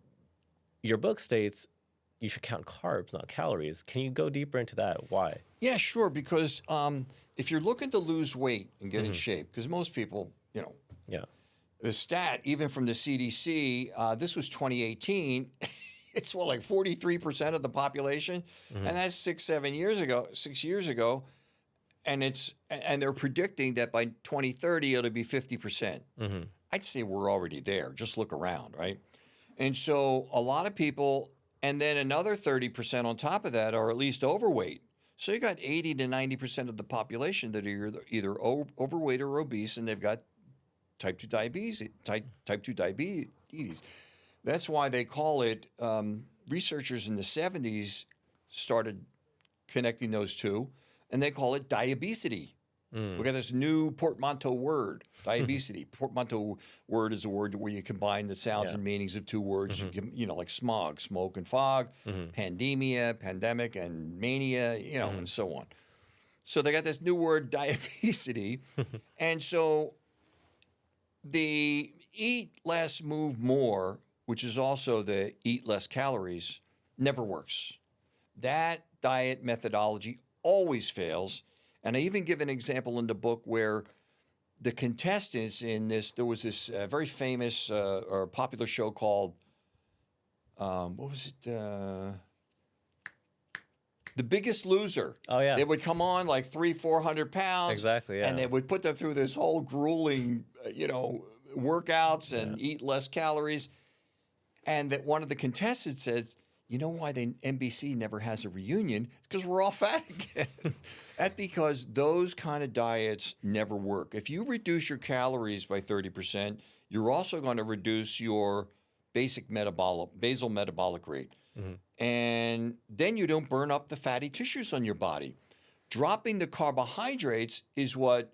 your book states you should count carbs, not calories. Can you go deeper into that? Why? Yeah, sure, because if you're looking to lose weight and get in Hmm. shape, because most people, Yeah. the stat, even from the CDC, this was 2018, it's like 43% of the population, Hmm. and that's 6 years ago, and they're predicting that by 2030 it'll be 50%. Hmm. I'd say we're already there. Just look around, right? And so a lot of people, and then another 30% on top of that are at least overweight. So you got 80 to 90% of the population that are either overweight or obese, and they've got type 2 diabetes. Type 2 diabetes. That's why they call it, researchers in the 70s started connecting those two, and they call it diabesity. We Mm. got this new portmanteau word, diabesity. Portmanteau word is a word where you combine the sounds Yeah. and meanings of two words. Hmm. Like smog, smoke and fog, Hmm. pandemia, pandemic, and mania, Hmm. and so on. So they got this new word, diabesity. And so the eat less, move more, which is also the eat less calories, never works. That diet methodology always fails. And I even give an example in the book where the contestants in this, there was this very famous or popular show called, what was it? The Biggest Loser. Oh yeah. They would come on like 400 pounds, Exactly. and Yeah. they would put them through this whole grueling, workouts Yeah. and eat less calories. And that one of the contestants says, you know why the NBC never has a reunion? It's because we're all fat again. That's because those kind of diets never work. If you reduce your calories by 30%, you're also going to reduce your basal metabolic rate. Hmm. And then you don't burn up the fatty tissues on your body. Dropping the carbohydrates is what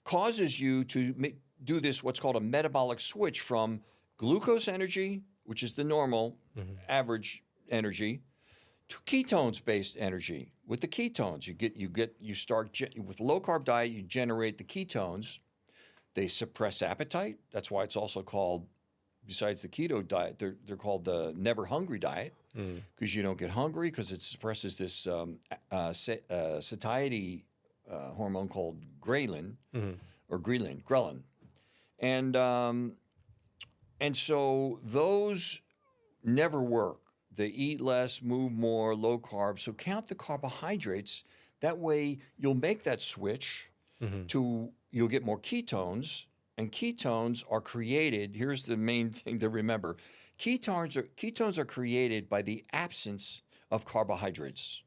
causes you to do this, what's called a metabolic switch from glucose energy, which is the normal Hmm. average energy, to ketones based energy. With the ketones, you start with low carb diet, you generate the ketones. They suppress appetite. That's why it's also called, besides the keto diet, they're called the never hungry diet, Mm. because you don't get hungry because it suppresses this satiety hormone called ghrelin Hmm. or ghrelin. And so those never work. They eat less, move more, low carb. So count the carbohydrates. That way you'll make that switch Hmm. you'll get more ketones. And ketones are created. Here's the main thing to remember. Ketones are created by the absence of carbohydrates.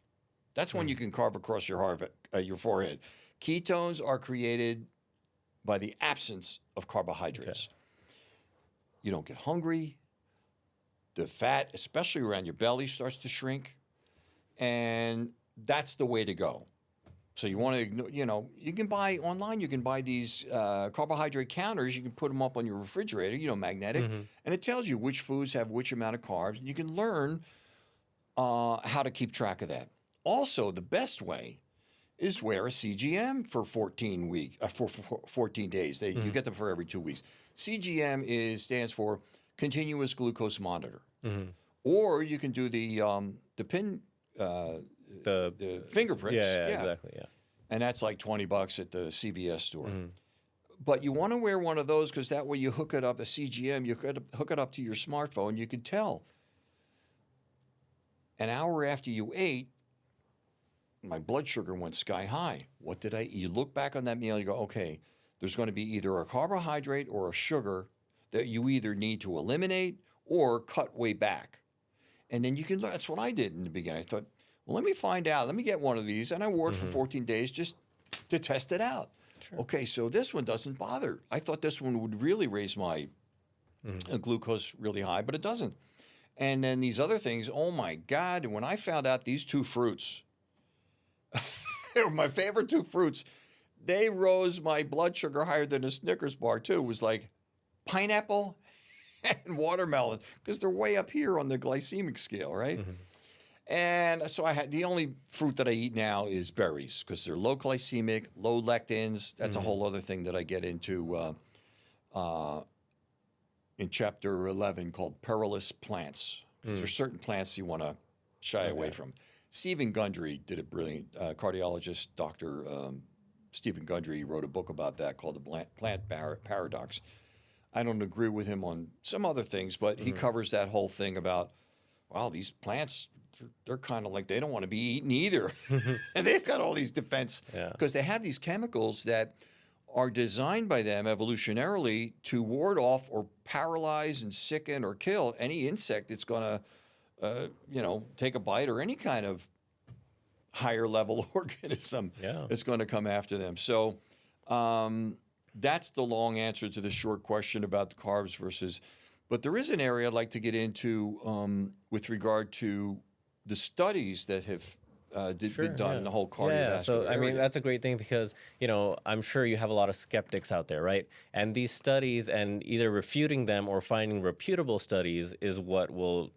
That's when you Mm. can carve across your forehead. Ketones are created by the absence of Okay. carbohydrates. You don't get hungry. The fat, especially around your belly, starts to shrink. And that's the way to go. So you want to ignore, you can buy online, you can buy these carbohydrate counters. You can put them up on your refrigerator, magnetic, Hmm. and it tells you which foods have which amount of carbs. And you can learn how to keep track of that. Also, the best way is wear a CGM for 14 days. You get them for every 2 weeks. CGM stands for continuous glucose monitor. Or you can do the pin, the finger pricks. Yeah, exactly. Yeah. And that's like $20 at the CVS store. But you want to wear one of those because that way you hook it up, a CGM, you could hook it up to your smartphone. You can tell an hour after you ate, my blood sugar went sky high. What did I eat? You look back on that meal, you go, okay, there's going to be either a carbohydrate or a sugar that you either need to eliminate or cut way back. And then you can, that's what I did in the beginning. I thought, well, let me find out. Let me get one of these. And I wore it for 14 days just to test it out. Sure. Okay, so this one doesn't bother. I thought this one would really raise my glucose really high, but it doesn't. And then these other things, oh my God, when I found out these two fruits, they were my favorite two fruits, they rose my blood sugar higher than a Snickers bar too. It was like pineapple and watermelon because they're way up here on the glycemic scale, right? And so I had the only fruit that I eat now is berries because they're low glycemic, low lectins. That's a whole other thing that I get into in chapter 11 called perilous plants. There's certain plants you want to shy away from. Stephen Gundry did a brilliant cardiologist, Dr. Stephen Gundry wrote a book about that called The Plant Paradox. I don't agree with him on some other things, but he covers that whole thing about, wow, these plants, they're kind of like they don't want to be eaten either. And they've got all these defense because they have these chemicals that are designed by them evolutionarily to ward off or paralyze and sicken or kill any insect that's going to, take a bite or any kind of higher level organism that's going to come after them. So that's the long answer to the short question about the carbs versus. But there is an area I'd like to get into with regard to the studies that have been done in the whole cardiovascular so I mean area. that's a great thing because I'm sure you have a lot of skeptics out there, right? And these studies and either refuting them or finding reputable studies is what will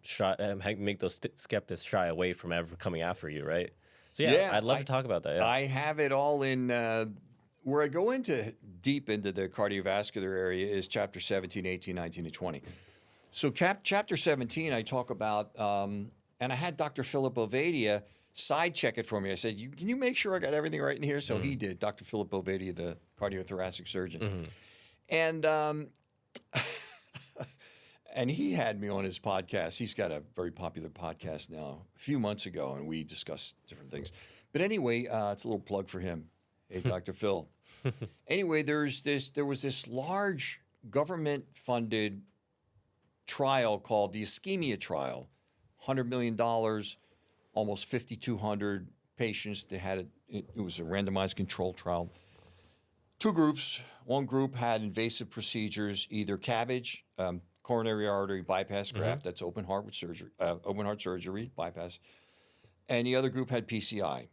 make those skeptics shy away from ever coming after you, right? So I'd love to talk about that. I have it all in where I go deep into the cardiovascular area is chapter 17, 18, 19, and 20. So chapter 17, I talk about, and I had Dr. Philip Ovadia side check it for me. I said, can you make sure I got everything right in here? So he did, Dr. Philip Ovadia, the cardiothoracic surgeon. And and he had me on his podcast. He's got a very popular podcast now, a few months ago, and we discussed different things. But anyway, it's a little plug for him. Hey, Dr. Phil. Anyway, there was this large government-funded trial called the ischemia trial, $100 million, almost 5,200 patients. They had it was a randomized control trial. Two groups. One group had invasive procedures, either CABG, coronary artery bypass graft, that's open heart surgery bypass, and the other group had PCI,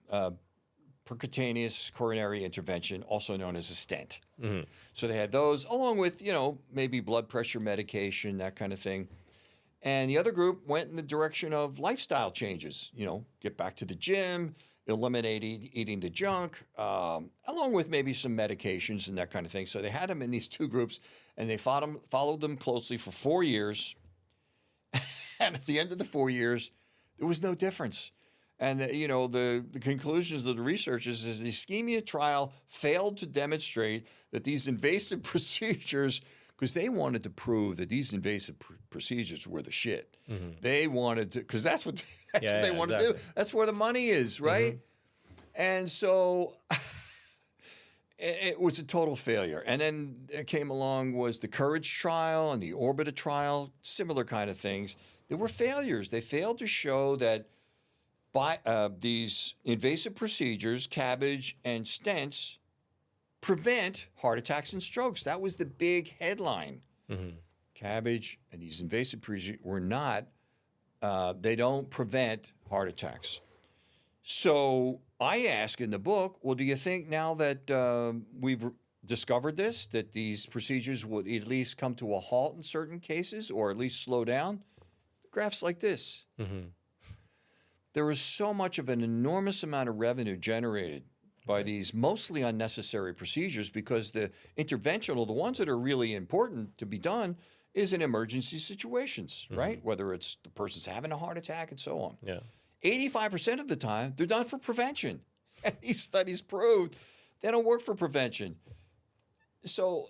percutaneous coronary intervention, also known as a stent. So they had those, along with maybe blood pressure medication, that kind of thing. And the other group went in the direction of lifestyle changes, get back to the gym, eliminate eating the junk, along with maybe some medications and that kind of thing. So they had them in these two groups, and they followed them closely for 4 years. And at the end of the 4 years, there was no difference. And the conclusions of the researchers is the ischemia trial failed to demonstrate that these invasive procedures, because they wanted to prove that these invasive procedures were the shit. They wanted to, because that's what they want to do. That's where the money is, right? And so it was a total failure. And then it came along was the Courage trial and the Orbita trial, similar kind of things. They were failures. They failed to show that by these invasive procedures, CABG and stents, prevent heart attacks and strokes. That was the big headline. CABG and these invasive procedures were not, they don't prevent heart attacks. So I ask in the book, well, do you think now that we've discovered this, that these procedures would at least come to a halt in certain cases or at least slow down? The graph's like this. there is so much of an enormous amount of revenue generated by these mostly unnecessary procedures because the interventional, the ones that are really important to be done, is in emergency situations, right? Whether it's the person's having a heart attack and so on. Yeah. 85% of the time, they're done for prevention. And these studies proved they don't work for prevention. So,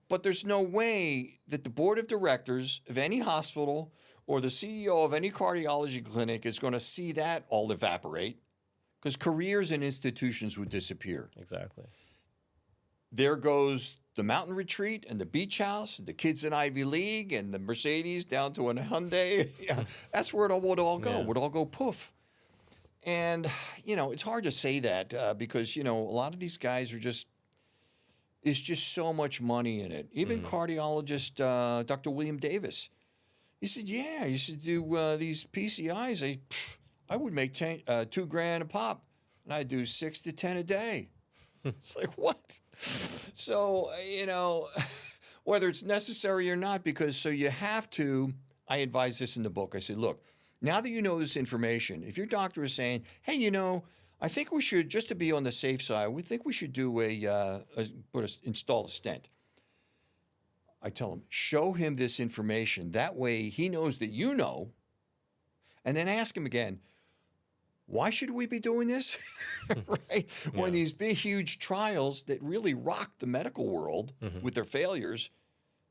but there's no way that the board of directors of any hospital or the CEO of any cardiology clinic is going to see that all evaporate because careers and institutions would disappear. Exactly. There goes the mountain retreat and the beach house and the kids in Ivy League and the Mercedes down to a Hyundai. Yeah, that's where it would all go. Yeah. It would all go poof. And, it's hard to say that because, a lot of these guys are there's just so much money in it. Even cardiologist Dr. William Davis, he said, yeah, you should do these PCIs. I would make $2,000 a pop, and I'd do 6 to 10 a day. It's like, what? So, whether it's necessary or not, because you have to, I advise this in the book. I say, look, now that you know this information, if your doctor is saying, hey, I think we should, just to be on the safe side, we think we should do install a stent. I tell him, show him this information. That way he knows that you know, and then ask him again, why should we be doing this? Right? Yeah. When these big, huge trials that really rocked the medical world with their failures,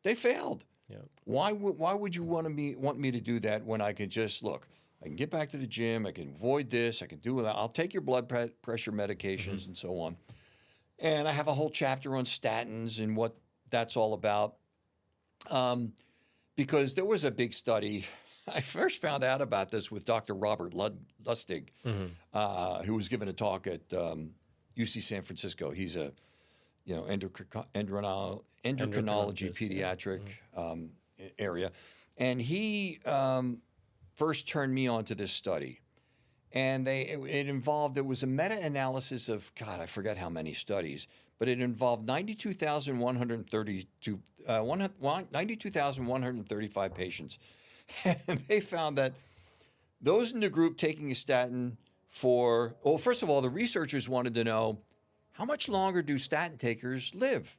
they failed. Yeah. Why would you want me to do that when I can just look? I can get back to the gym. I can avoid this. I can do that. I'll take your blood pressure medications and so on. And I have a whole chapter on statins and what that's all about. Because there was a big study. I first found out about this with Dr. Robert Lustig, who was giving a talk at UC San Francisco. He's a endocrinology pediatric area, and he first turned me on to this study. And it was a meta-analysis of, God, I forget how many studies, but it involved 92,135 patients. And they found that those in the group taking a statin first of all, the researchers wanted to know, how much longer do statin takers live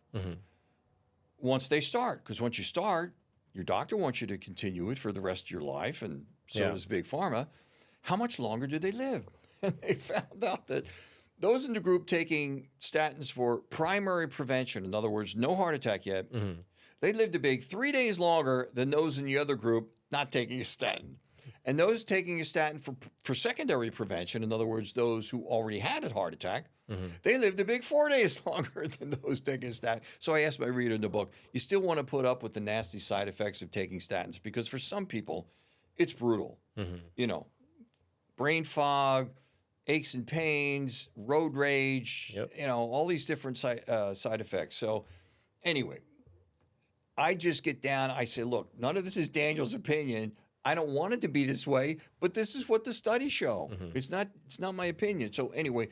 once they start? Because once you start, your doctor wants you to continue it for the rest of your life, and so does Big Pharma. How much longer do they live? And they found out that those in the group taking statins for primary prevention, in other words, no heart attack yet, they lived a big 3 days longer than those in the other group not taking a statin. And those taking a statin for secondary prevention, in other words, those who already had a heart attack, they lived a big 4 days longer than those taking a statin. So I asked my reader in the book, you still want to put up with the nasty side effects of taking statins? Because for some people, it's brutal. Brain fog, aches and pains, road rage, all these different side effects. So anyway, I just get down. I say, look, none of this is Daniel's opinion. I don't want it to be this way, but this is what the studies show. It's not my opinion. So anyway,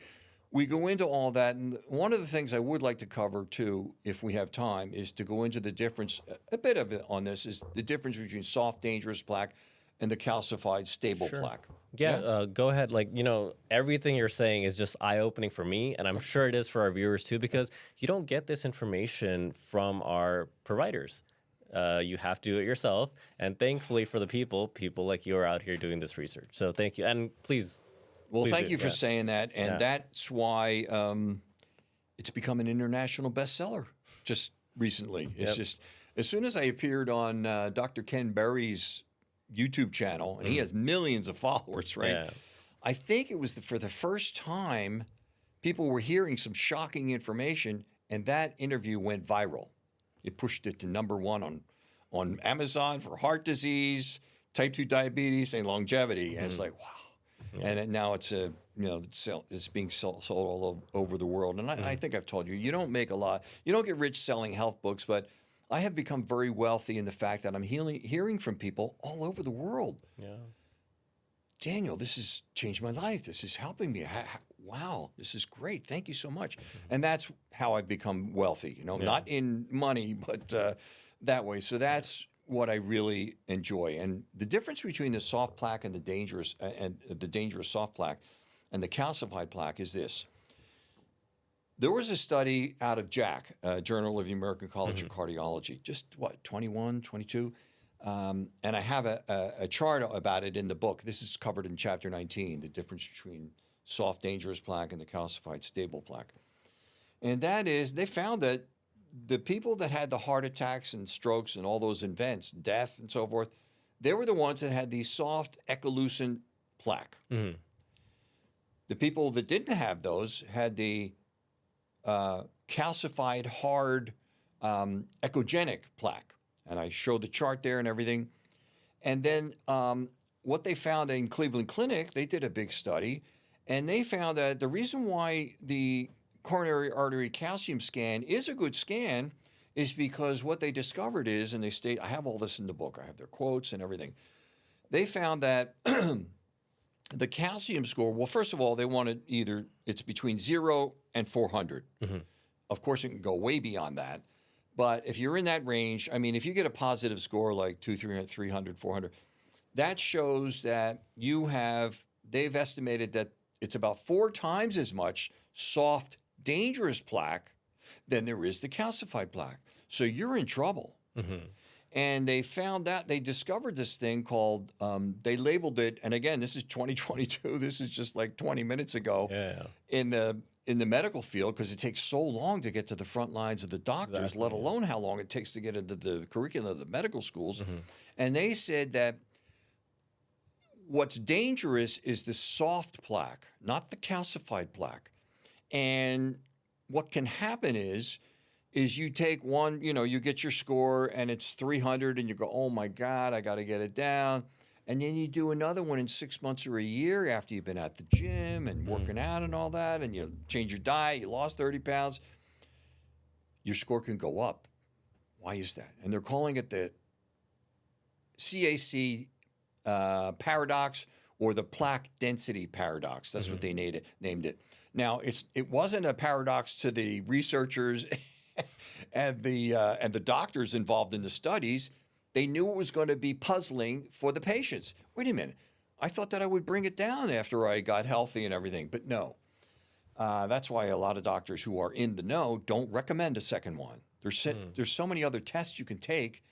we go into all that. And one of the things I would like to cover too, if we have time, is to go into the difference, a bit of it on this, is the difference between soft, dangerous plaque and the calcified, stable plaque. Yeah, go ahead. Everything you're saying is just eye-opening for me, and I'm sure it is for our viewers too, because you don't get this information from our providers. You have to do it yourself, and thankfully for the people like you are out here doing this research. So thank you, and please. Well, thank you for saying that, and that's why it's become an international bestseller just recently. It's just, as soon as I appeared on Dr. Ken Berry's YouTube channel, and he has millions of followers, right? Yeah. I think it was for the first time people were hearing some shocking information, and that interview went viral. It pushed it to #1 on Amazon for heart disease, type 2 diabetes, and longevity. And it's like, wow. Yeah. And now it's it's being sold all over the world. And I think I've told you, you don't make a lot. You don't get rich selling health books, but I have become very wealthy in the fact that I'm hearing from people all over the world. Yeah. Daniel, this has changed my life. This is helping me. Wow, this is great. Thank you so much. And that's how I've become wealthy, not in money, but that way. So that's what I really enjoy. And the difference between the soft plaque and the dangerous soft plaque and the calcified plaque is this. There was a study out of JACC, Journal of the American College of Cardiology, just what, 21, 22? And I have a chart about it in the book. This is covered in chapter 19, the difference between soft dangerous plaque and the calcified stable plaque. And that is, they found that the people that had the heart attacks and strokes and all those events, death and so forth, they were the ones that had the soft eccolucent plaque. Mm-hmm. The people that didn't have those had the calcified, hard, echogenic plaque. And I showed the chart there and everything. And then what they found in Cleveland Clinic, they did a big study, and they found that the reason why the coronary artery calcium scan is a good scan is because what they discovered is, and they state, I have all this in the book, I have their quotes and everything. They found that the calcium score, well, first of all, they wanted either, it's between 0 and 400. Mm-hmm. Of course, it can go way beyond that. But if you're in that range, I mean, if you get a positive score like 200, 300, 400, that shows that they've estimated that it's about 4 times as much soft, dangerous plaque than there is the calcified plaque. So you're in trouble. Mm-hmm. And they found out, they discovered this thing called, they labeled it, and again, this is 2022, this is just like 20 minutes ago in the medical field, because it takes so long to get to the front lines of the doctors, let alone how long it takes to get into the curriculum of the medical schools. Mm-hmm. And they said that what's dangerous is the soft plaque, not the calcified plaque. And what can happen is you take one, you get your score and it's 300 and you go, oh my God, I got to get it down. And then you do another one in 6 months or a year after you've been at the gym and working out and all that, and you change your diet, you lost 30 pounds, your score can go up. Why is that? And they're calling it the CAC paradox, or the plaque density paradox. That's what they named it. Now, it wasn't a paradox to the researchers and the doctors involved in the studies. They knew it was going to be puzzling for the patients. Wait a minute. I thought that I would bring it down after I got healthy and everything, but no. That's why a lot of doctors who are in the know don't recommend a second one. There's so many other tests you can take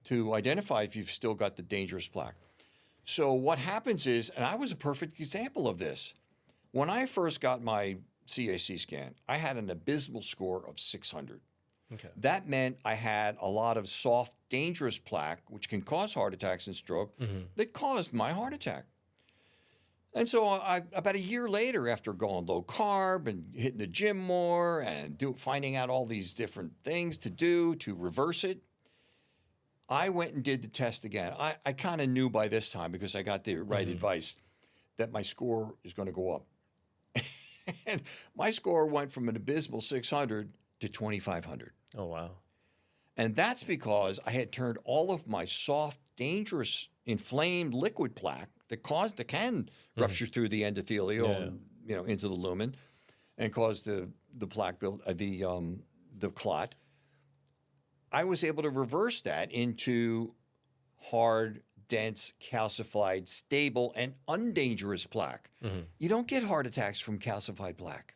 to identify if you've still got the dangerous plaque. So what happens is, and I was a perfect example of this. When I first got my CAC scan, I had an abysmal score of 600. Okay. That meant I had a lot of soft, dangerous plaque, which can cause heart attacks and stroke, that caused my heart attack. And so about a year later, after going low carb and hitting the gym more and finding out all these different things to do to reverse it, I went and did the test again. I kind of knew by this time, because I got the right advice, that my score is going to go up. And my score went from an abysmal 600 to 2,500. Oh, wow. And that's because I had turned all of my soft, dangerous, inflamed liquid plaque that can rupture through the endothelial and, into the lumen and cause the plaque build, the clot. I was able to reverse that into hard, dense, calcified, stable, and undangerous plaque. You don't get heart attacks from calcified plaque.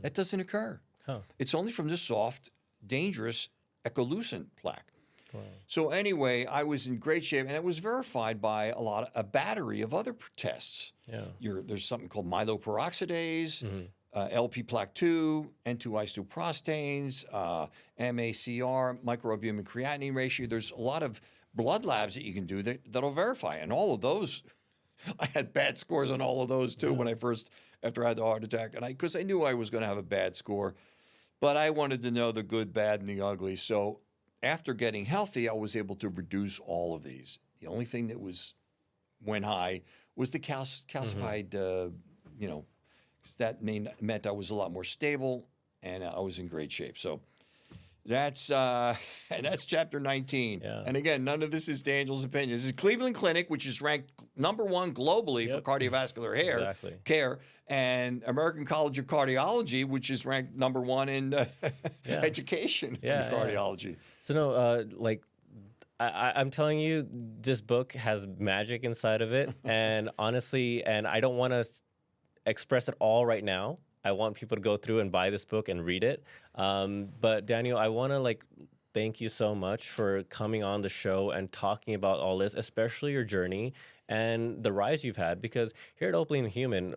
That doesn't occur. Huh. It's only from the soft, dangerous, eccolucent plaque. Wow. So anyway, I was in great shape, and it was verified by a battery of other tests. Yeah. There's something called myeloperoxidase, LP plaque 2, N2-isoprostanes, MACR, microalbumin creatinine ratio. There's a lot of blood labs that you can do that'll verify. And all of those, I had bad scores on all of those too after I had the heart attack. And because I knew I was going to have a bad score, but I wanted to know the good, bad, and the ugly. So after getting healthy, I was able to reduce all of these. The only thing that went high was the calcified, because that meant I was a lot more stable and I was in great shape. So that's chapter 19. Yeah. And again, none of this is Daniel's opinion. This is Cleveland Clinic, which is ranked #1 globally for cardiovascular care, and American College of Cardiology, which is ranked #1 in education in cardiology. So no, I'm telling you, this book has magic inside of it, and honestly, and I don't want to express it all right now. I want people to go through and buy this book and read it. But Daniel, I want to thank you so much for coming on the show and talking about all this, especially your journey and the rise you've had. Because here at Openly Human,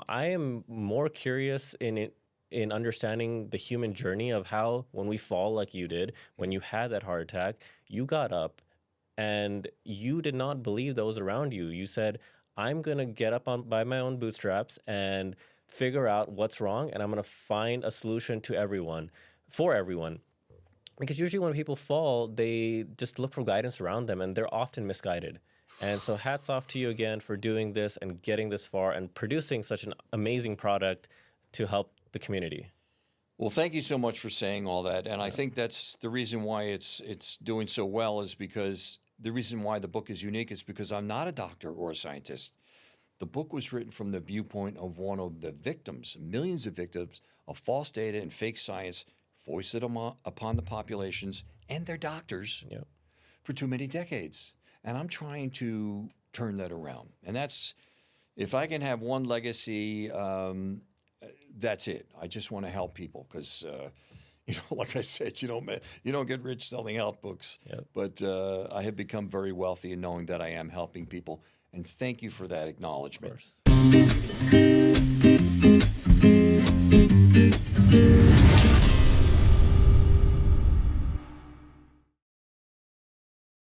I am more curious in understanding the human journey of how when we fall like you did, when you had that heart attack, you got up and you did not believe those around you. You said, I'm going to get up on by my own bootstraps and figure out what's wrong, and I'm going to find a solution to everyone, for everyone. Because usually when people fall, they just look for guidance around them, and they're often misguided. And so hats off to you again for doing this and getting this far and producing such an amazing product to help the community. Well, thank you so much for saying all that. And I think that's the reason why it's doing so well is because the reason why the book is unique is because I'm not a doctor or a scientist. The book was written from the viewpoint of one of the victims, millions of victims of false data and fake science foisted upon the populations and their doctors Yep. for too many decades. And I'm trying to turn that around. And that's, if I can have one legacy, that's it. I just want to help people because, like I said, you don't get rich selling health books. Yep. But I have become very wealthy in knowing that I am helping people. And thank you for that acknowledgement. Of course.